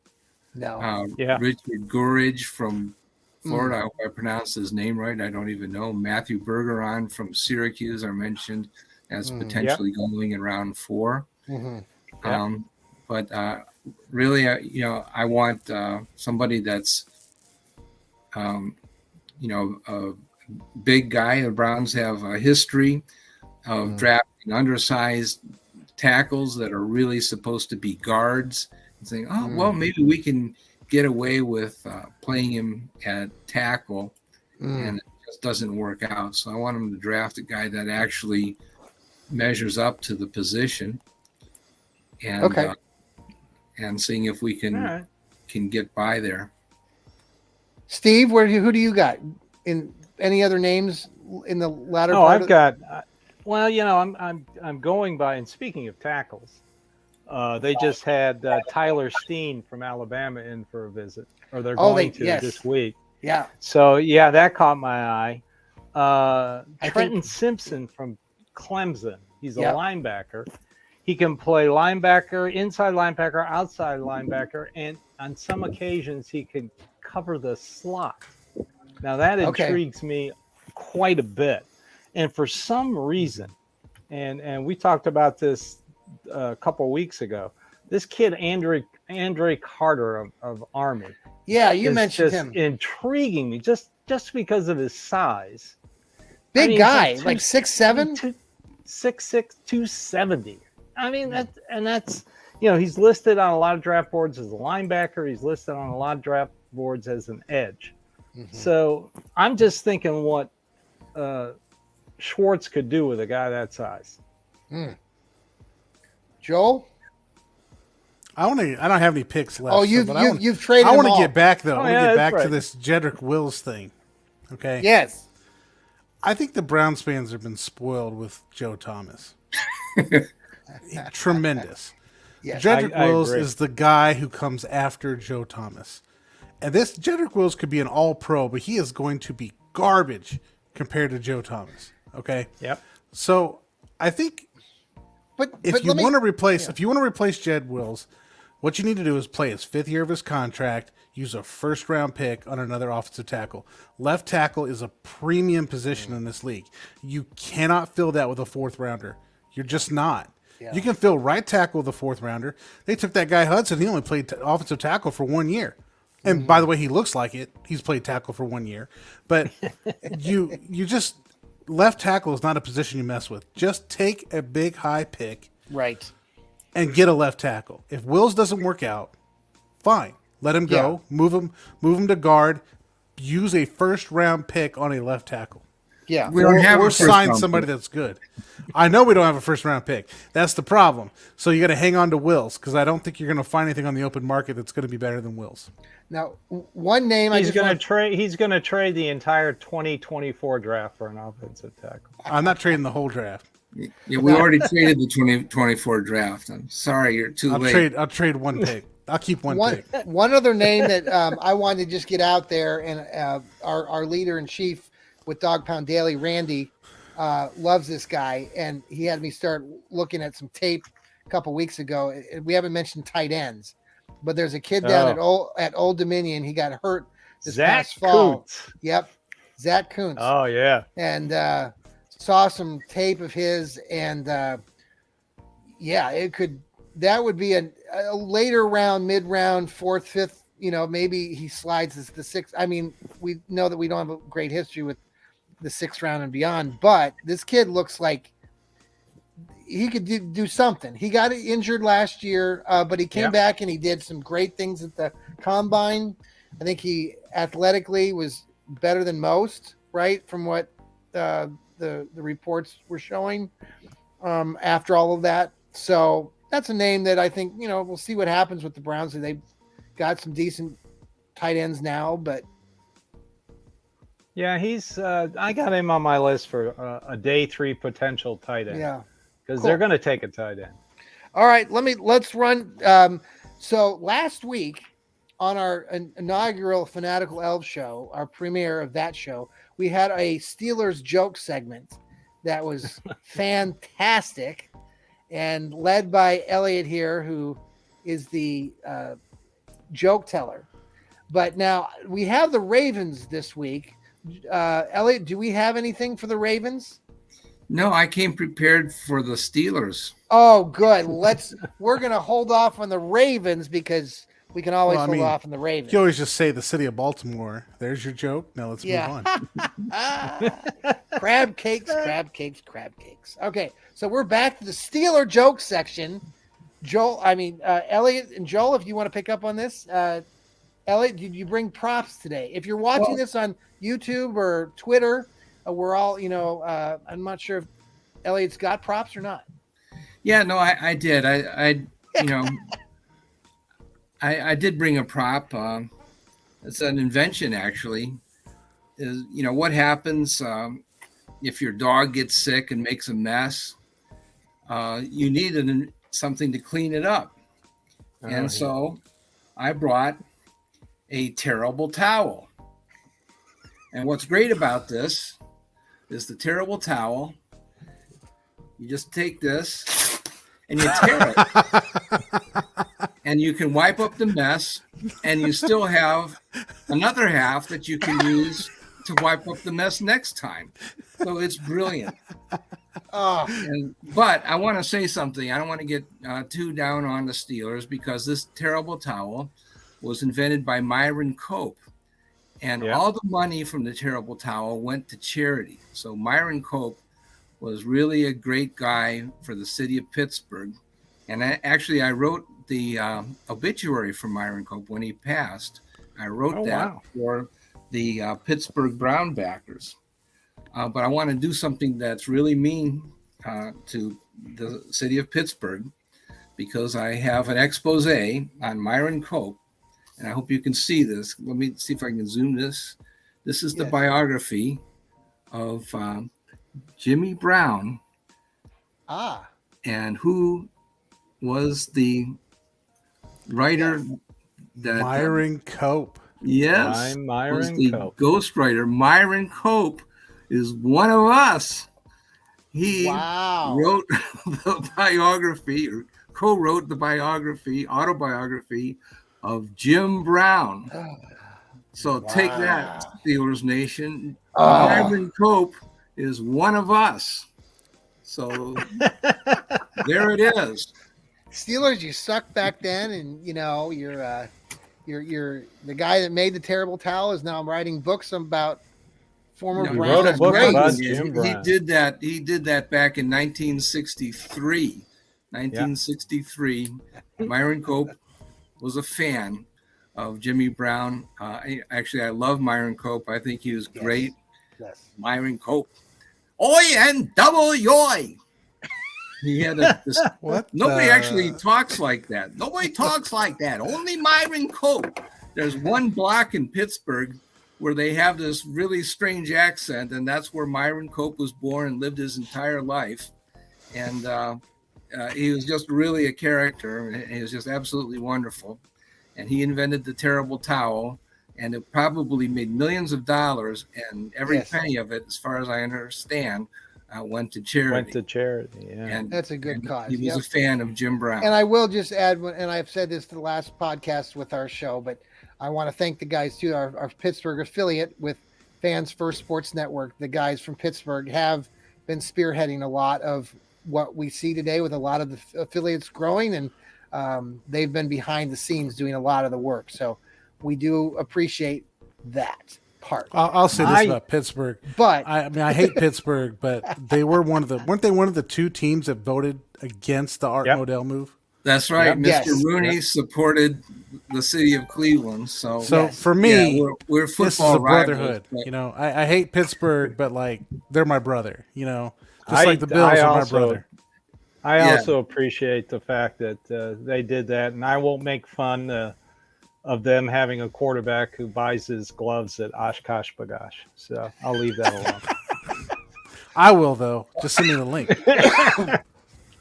no? Richard Gurridge from Florida. I hope I pronounced his name right. I don't even know. Matthew Bergeron from Syracuse are mentioned as potentially going in round 4. Mm-hmm. But really, I want somebody that's, a big guy. The Browns have a history of drafting undersized tackles that are really supposed to be guards, and saying, oh, well, maybe we can get away with playing him at tackle, and it just doesn't work out. So I want him to draft a guy that actually measures up to the position, and and seeing if we can get by there. Steve, who do you got? In any other names in the latter? I've got. Well, I'm going by. And speaking of tackles, they just had Tyler Steen from Alabama in for a visit, or they're going to this week. Yeah. So that caught my eye. Trenton Simpson from Clemson. He's a linebacker. He can play linebacker, inside linebacker, outside linebacker, and on some occasions he can cover the slot. Now that intrigues me quite a bit. And for some reason, and we talked about this a couple of weeks ago, this kid Andre Carter of Army. Yeah, you mentioned him. Intriguing me just because of his size. Big guy, like 6'7", 6'6", 270. I mean that's he's listed on a lot of draft boards as a linebacker. He's listed on a lot of draft boards as an edge. So I'm just thinking what Schwartz could do with a guy that size. Joel? I don't have any picks left. Oh, you've traded. I want to get back though. I want to get back right. to this Jedrick Wills thing. Okay. Yes. I think the Browns fans have been spoiled with Joe Thomas. Tremendous. Yes. Jedrick Wills is the guy who comes after Joe Thomas. And this Jedrick Wills could be an all-pro, but he is going to be garbage compared to Joe Thomas. Okay? Yep. So I think if you want to replace Jed Wills, what you need to do is play his 5th year of his contract, use a first-round pick on another offensive tackle. Left tackle is a premium position in this league. You cannot fill that with a 4th-rounder. You're just not. Yeah. You can fill right tackle with a 4th-rounder. They took that guy Hudson. He only played offensive tackle for 1 year. And by the way, he looks like it. He's played tackle for 1 year. But you just left tackle is not a position you mess with. Just take a big high pick, right, and get a left tackle. If Wills doesn't work out, fine, let him go. Move him to guard. Use a 1st-round pick on a left tackle. Yeah, we don't have or sign somebody that's good. I know we don't have a 1st-round pick. That's the problem. So you got to hang on to Wills because I don't think you're going to find anything on the open market that's going to be better than Wills. Now, one name he's going to trade. He's going to trade the entire 2024 draft for an offensive tackle. I'm not trading the whole draft. Yeah, we already traded the 2024 draft. I'm sorry, you're too late. I'll trade one pick. I'll keep one pick. One other name that I wanted to just get out there, and our leader in chief with Dog Pound Daily, Randy, loves this guy, and he had me start looking at some tape a couple weeks ago. We haven't mentioned tight ends, but there's a kid down at Old Dominion. He got hurt this past fall. Kuntz. Yep, Zach Kuntz. Oh yeah, and saw some tape of his, and that would be a later round, mid round, 4th, 5th. Maybe he slides as the 6th. I mean, we know that we don't have a great history with the 6th round and beyond, but this kid looks like he could do something. He got injured last year, but he came back and he did some great things at the combine. I think he athletically was better than most, right? From what the reports were showing after all of that. So that's a name that I think, we'll see what happens with the Browns. They've got some decent tight ends now, but yeah, he's. I got him on my list for a day 3 potential tight end. Yeah, because they're going to take a tight end. All right, let's run. So last week on our inaugural Fanatical Elfz show, our premiere of that show, we had a Steelers joke segment that was fantastic, and led by Elliot here, who is the joke teller. But now we have the Ravens this week. Elliot, do we have anything for the Ravens? No, I came prepared for the Steelers. Oh, good. We're gonna hold off on the Ravens because we can always hold off on the Ravens. You always just say the city of Baltimore. There's your joke. Now let's move on. Crab cakes, crab cakes, crab cakes. Okay, so we're back to the Steeler joke section. Elliot and Joel, if you want to pick up on this. Elliot, did you bring props today? If you're watching this on YouTube or Twitter, we're all, I'm not sure if Elliot's got props or not. Yeah, no, I did. I did bring a prop. It's an invention, actually. What happens if your dog gets sick and makes a mess? You need something to clean it up. So I brought a terrible towel. And what's great about this is the terrible towel. You just take this and you tear it. And you can wipe up the mess, and you still have another half that you can use to wipe up the mess next time. So it's brilliant. But I want to say something. I don't want to get too down on the Steelers because this terrible towel was invented by Myron Cope. And all the money from the terrible towel went to charity. So Myron Cope was really a great guy for the city of Pittsburgh. And I wrote the obituary for Myron Cope when he passed. I wrote for the Pittsburgh Brown backers. But I want to do something that's really mean to the city of Pittsburgh because I have an expose on Myron Cope. And I hope you can see this. Let me see if I can zoom this. This is the biography of Jimmy Brown. And who was the writer that Myron Cope. Yes, Myron was the Cope. ghostwriter. Myron Cope is one of us. He wrote the biography, or co-wrote the autobiography of Jim Brown. So take that, Steelers Nation. Myron Cope is one of us. So there it is. Steelers, you sucked back then, and you're the guy that made the terrible towel is now writing books about former Browns. He wrote a book about Jim Brown. He did that back in 1963. 1963. Myron Cope was a fan of Jimmy Brown. I love Myron Cope. I think he was great. Yes. Myron Cope. Oi and double yoy. He had nobody actually talks like that. Nobody talks like that. Only Myron Cope. There's one block in Pittsburgh where they have this really strange accent, and that's where Myron Cope was born and lived his entire life. And he was just really a character. And he was just absolutely wonderful. And he invented the terrible towel, and it probably made millions of dollars, and every penny of it, as far as I understand, went to charity. And that's a good cause. He was a fan of Jim Brown. And I will just add, and I've said this to the last podcast with our show, but I want to thank the guys too, our Pittsburgh affiliate with Fans First Sports Network. The guys from Pittsburgh have been spearheading a lot of what we see today with a lot of the affiliates growing, and they've been behind the scenes doing a lot of the work. So we do appreciate that part. I'll say this about Pittsburgh, but I hate Pittsburgh, but they were weren't they one of the two teams that voted against the Art Modell move? That's right. Mr. Rooney supported the city of Cleveland. So for me, we're football this is a brotherhood. Rivals, I hate Pittsburgh, but they're my brother. Just like the Bills are my brother. I also appreciate the fact that they did that, and I won't make fun of them having a quarterback who buys his gloves at Oshkosh B'gosh. So I'll leave that alone. I will, though. Just send me the link.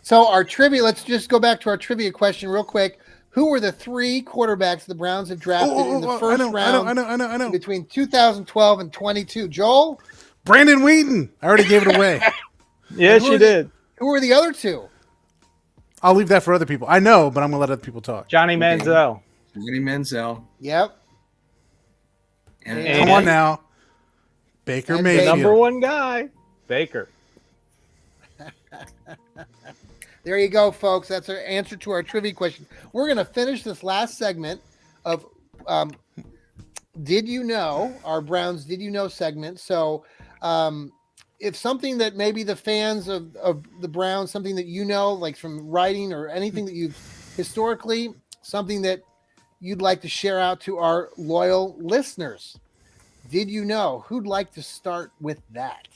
So our trivia, let's just go back to our trivia question real quick. Who were the three quarterbacks the Browns have drafted in the first round I know. between 2012 and 22? Joel? Brandon Wheaton. I already gave it away. Yes, you did. Who were the other two? I'll leave that for other people. I know, but I'm going to let other people talk. Johnny Manziel. Johnny Manziel. Yep. And Come on now. Baker And Mayfield. Number one guy, Baker. There you go, folks. That's our answer to our trivia question. We're going to finish this last segment of Did You Know? Our Browns Did You Know segment. So if something that maybe the fans of the Browns, something that you know, like from writing or anything that you've historically, something that you'd like to share out to our loyal listeners. Did you know? Who'd like to start with that?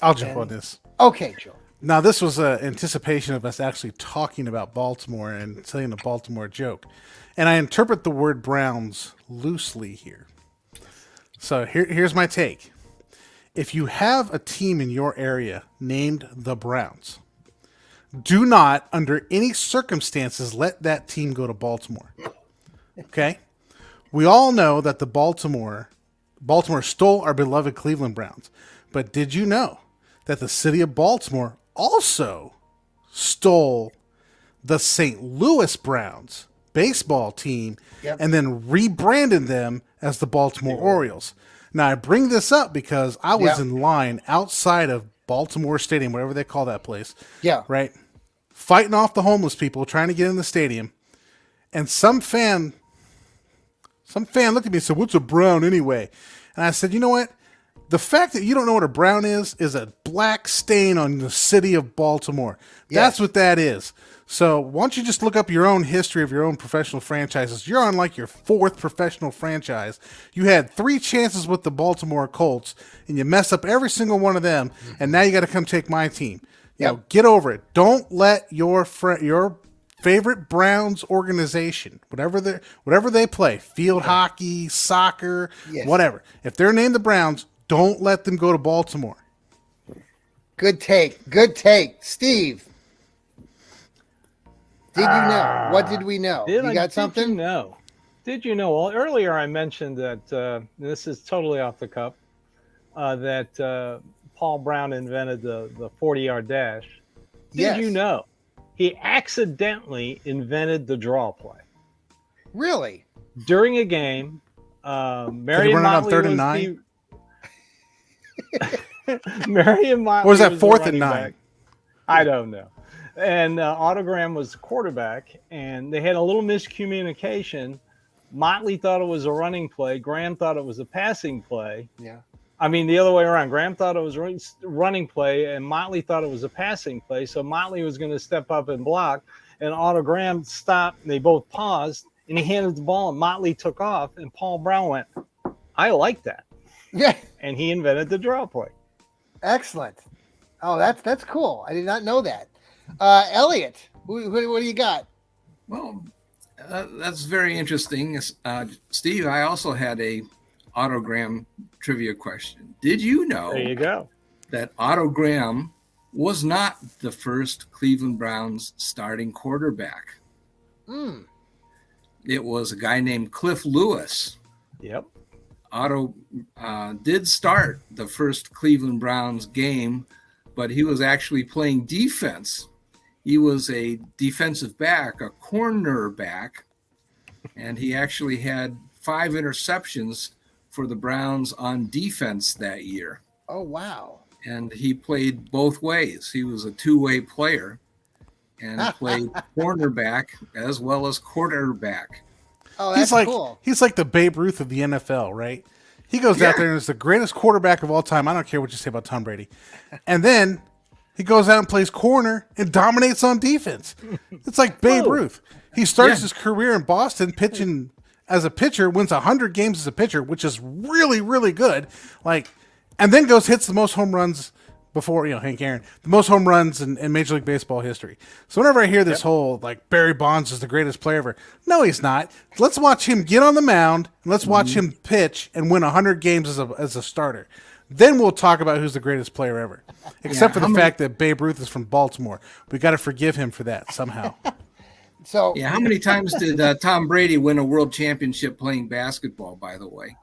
I'll jump on this. Okay, Joe. Now, this was anticipation of us actually talking about Baltimore and telling a Baltimore joke. And I interpret the word Browns loosely here. So here's my take. If you have a team in your area named the Browns, do not, under any circumstances, let that team go to Baltimore. Okay? We all know that Baltimore stole our beloved Cleveland Browns. But did you know that the city of Baltimore also stole the St. Louis Browns baseball team and then rebranded them as the Baltimore Orioles? Now, I bring this up because I was in line outside of Baltimore Stadium, whatever they call that place. Yeah. Right? Fighting off the homeless people, trying to get in the stadium. And some fan looked at me and said, "What's a Brown anyway?" And I said, "You know what? The fact that you don't know what a Brown is a black stain on the city of Baltimore. That's what that is. So why don't you just look up your own history of your own professional franchises? You're on like your fourth professional franchise. You had 3 chances with the Baltimore Colts, and you mess up every single one of them, and now you got to come take my team. You know, get over it. Don't let your favorite Browns organization, whatever they play, field hockey, soccer, whatever. If they're named the Browns, don't let them go to Baltimore." Good take. Good take. Steve, did you know? What did we know? You got something? Did you know? Well, earlier I mentioned that this is totally off the cuff, that Paul Brown invented the 40-yard dash. Did you know he accidentally invented the draw play? Really? During a game, Marion run it on Motley 3rd and was 9? Marion Motley Or was that the 4th and running 9? back. I don't know. And Otto Graham was the quarterback, and they had a little miscommunication. Motley thought it was a running play. Graham thought it was a passing play. Yeah. I mean, the other way around. Graham thought it was a running play, and Motley thought it was a passing play. So Motley was going to step up and block, and Otto Graham stopped. And they both paused, and he handed the ball, and Motley took off, and Paul Brown went, "I like that." Yeah. And he invented the draw play. Excellent. Oh, that's cool. I did not know that. Elliot, what do you got? Well, that's very interesting. Steve, I also had a Otto Graham trivia question. Did you know There you go. that Otto Graham was not the first Cleveland Browns starting quarterback? It was a guy named Cliff Lewis. Yep. Otto did start the first Cleveland Browns game, but he was actually playing defense. He was a defensive back, a cornerback, and he actually had 5 interceptions for the Browns on defense that year. Oh, wow. And he played both ways. He was a 2-way player and played cornerback as well as quarterback. Oh, that's cool. He's like the Babe Ruth of the NFL, right? He goes out there and is the greatest quarterback of all time. I don't care what you say about Tom Brady. And then he goes out and plays corner and dominates on defense. It's like Babe Ruth. He starts his career in Boston pitching as a pitcher, wins 100 games as a pitcher, which is really, really good. And then hits the most home runs before, Hank Aaron, the most home runs in Major League Baseball history. So whenever I hear this whole, Barry Bonds is the greatest player ever, no, he's not. Let's watch him get on the mound, and let's watch him pitch and win 100 games as a starter. Then we'll talk about who's the greatest player ever. Except for the fact that Babe Ruth is from Baltimore. We got to forgive him for that somehow. So how many times did Tom Brady win a world championship playing basketball, by the way?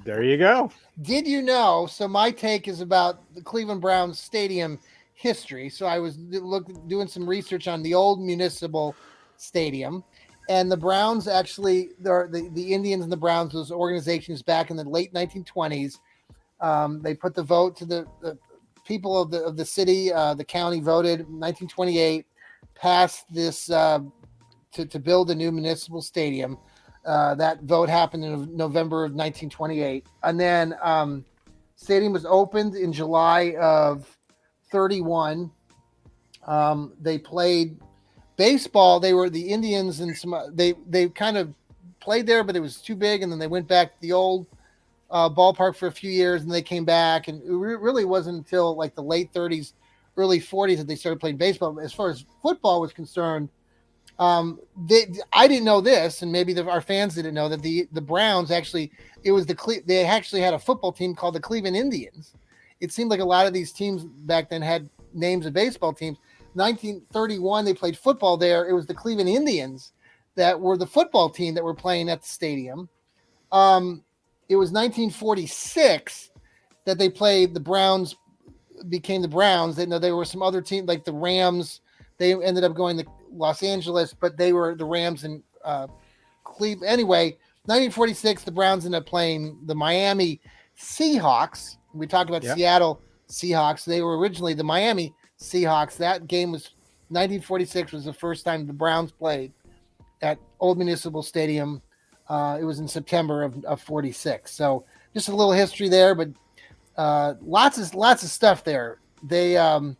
There you go. Did you know? So my take is about the Cleveland Browns stadium history. So I was doing some research on the old municipal stadium, And the Browns actually, the Indians and the Browns, those organizations back in the late 1920s, they put the vote to the people of the city, the county voted in 1928, passed this to build a new municipal stadium. That vote happened in November of 1928. And then stadium was opened in July of 31. They played baseball. They were the Indians and they kind of played there, but it was too big. And then they went back to the old ballpark for a few years, and they came back. And it really wasn't until like the late 30s, early 40s that they started playing baseball. As far as football was concerned, I didn't know this, and maybe our fans didn't know that the Browns actually, they actually had a football team called the Cleveland Indians. It seemed like a lot of these teams back then had names of baseball teams. 1931, they played football there. It was the Cleveland Indians that were the football team that were playing at the stadium. It was 1946 that they played. The Browns became the Browns. There were some other teams like the Rams. They ended up going to Los Angeles, but they were the Rams in Cleveland. Anyway, 1946, the Browns ended up playing the Miami Seahawks. We talked about Seattle Seahawks. They were originally the Miami Seahawks. That game was 1946 was the first time the Browns played at Old Municipal Stadium. It was in September of 46. So just a little history there, but lots of stuff there. They, and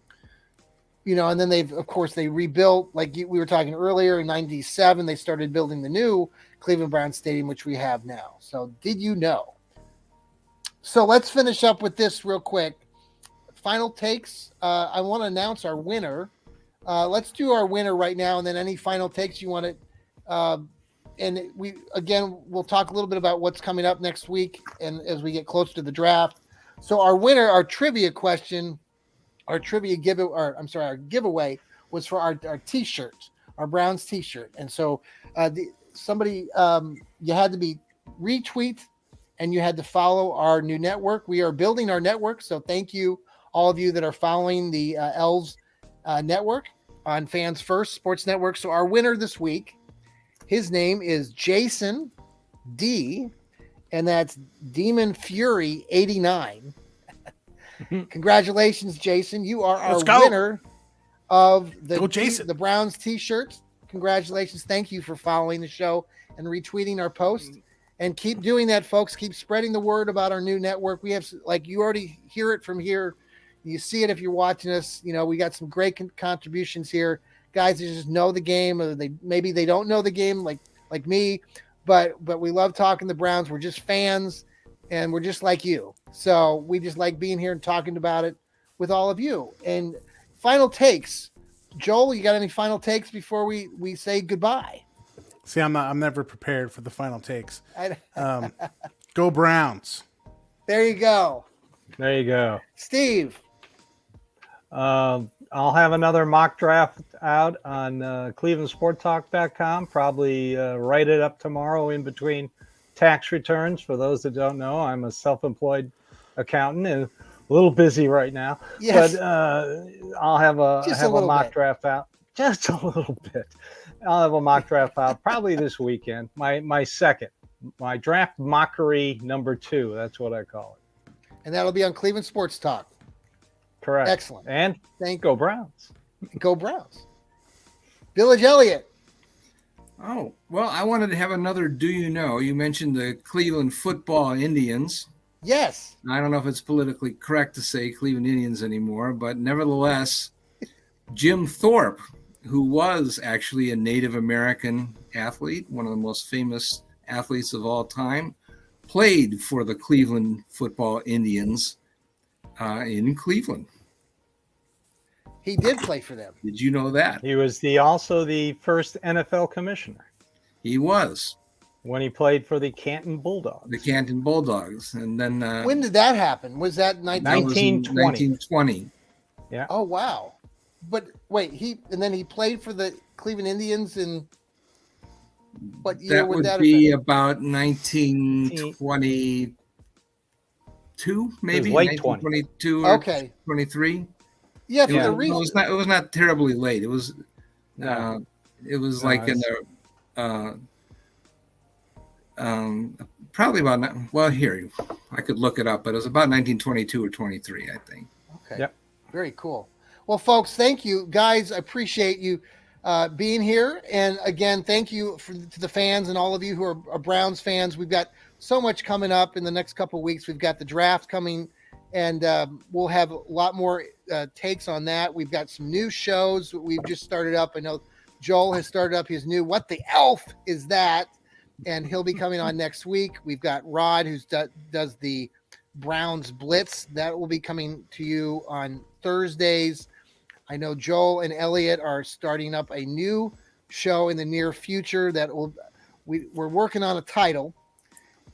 then they rebuilt, like we were talking earlier, in 97, they started building the new Cleveland Browns Stadium, which we have now. So did you know? So let's finish up with this real quick. Final takes. I want to announce our winner. Let's do our winner right now, and then any final takes you want to. And we'll talk a little bit about what's coming up next week, and as we get closer to the draft. So our winner, our trivia question, our giveaway was for our T-shirt, our Browns T-shirt, and so you had to be retweet, and you had to follow our new network. We are building our network, so thank you all of you that are following the Elfz network on Fans First Sports Network. So our winner this week, his name is Jason D, and that's Demon Fury 89. Congratulations, Jason! You are our winner of the Browns T-shirts. Congratulations! Thank you for following the show and retweeting our post. And keep doing that, folks. Keep spreading the word about our new network. We have, like, you already hear it from here. You see it if you're watching us. We got some great contributions here. Guys that just know the game, or maybe they don't know the game like me, but we love talking the Browns. We're just fans, and we're just like you. So we just like being here and talking about it with all of you. And final takes. Joel, you got any final takes before we say goodbye? See, I'm never prepared for the final takes. Go Browns. There you go. There you go. Steve. I'll have another mock draft out on clevelandsporttalk.com. Probably write it up tomorrow in between tax returns. For those that don't know, I'm a self-employed accountant and a little busy right now. Yes. But I'll have a mock draft out. Just a little bit. I'll have a mock draft out probably this weekend. My draft mockery number 2. That's what I call it. And that'll be on Cleveland Sports Talk. Correct. Excellent. And go Browns. Go Browns. Village Elliott. Oh, well, I wanted to have another do you know. You mentioned the Cleveland Football Indians. Yes. I don't know if it's politically correct to say Cleveland Indians anymore, but nevertheless, Jim Thorpe, who was actually a Native American athlete, one of the most famous athletes of all time, played for the Cleveland Football Indians in Cleveland. He did play for them. Did you know that? He was also the first NFL commissioner. He was. When he played for the Canton Bulldogs. The Canton Bulldogs. And then when did that happen? Was that 1920? 1920. Yeah. Oh, wow. But wait, he played for the Cleveland Indians in what year that would that be have been? About 1922, maybe late 1922 or 23. Yeah, it was not terribly late. It was like in the uh, probably about, well, here, I could look it up, but it was about 1922 or 23, I think. Okay. Yep. Very cool. Well, folks, thank you, guys. I appreciate you being here. And again, thank you to the fans and all of you who are Browns fans. We've got so much coming up in the next couple of weeks. We've got the draft coming, and we'll have a lot more takes on that. We've got some new shows we've just started up. I know Joel has started up his new What the Elf Is That? And he'll be coming on next week. We've got Rod, who does the Browns Blitz. That will be coming to you on Thursdays. I know Joel and Elliot are starting up a new show in the near future that we're working on a title,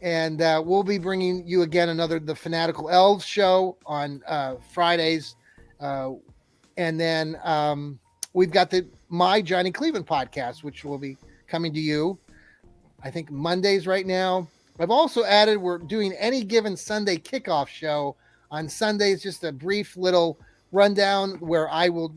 and we'll be bringing you again the Fanatical Elfz show on Fridays, and then we've got the My Johnny Cleveland podcast, which will be coming to you, I think, Mondays right now. I've also added, we're doing Any Given Sunday kickoff show on Sundays, just a brief little rundown where I will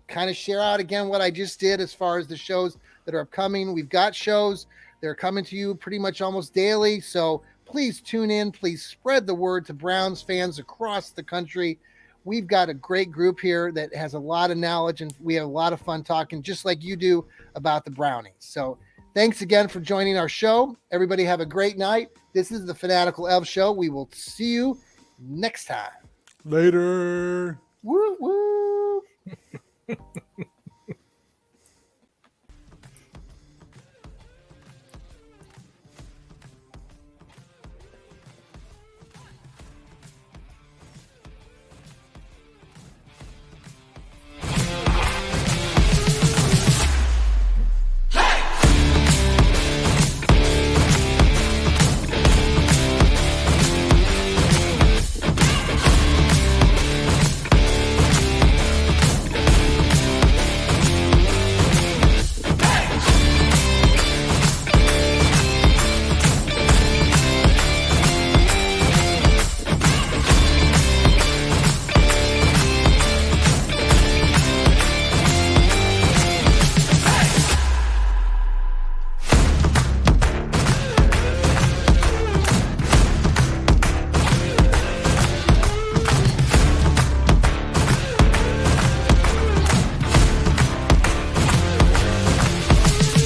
kind of share out again what I just did as far as the shows that are upcoming. We've got shows that are coming to you pretty much almost daily. So please tune in. Please spread the word to Browns fans across the country. We've got a great group here that has a lot of knowledge, and we have a lot of fun talking, just like you do, about the Brownies. So thanks again for joining our show. Everybody have a great night. This is the Fanatical Elfz Show. We will see you next time. Later. Woo woo.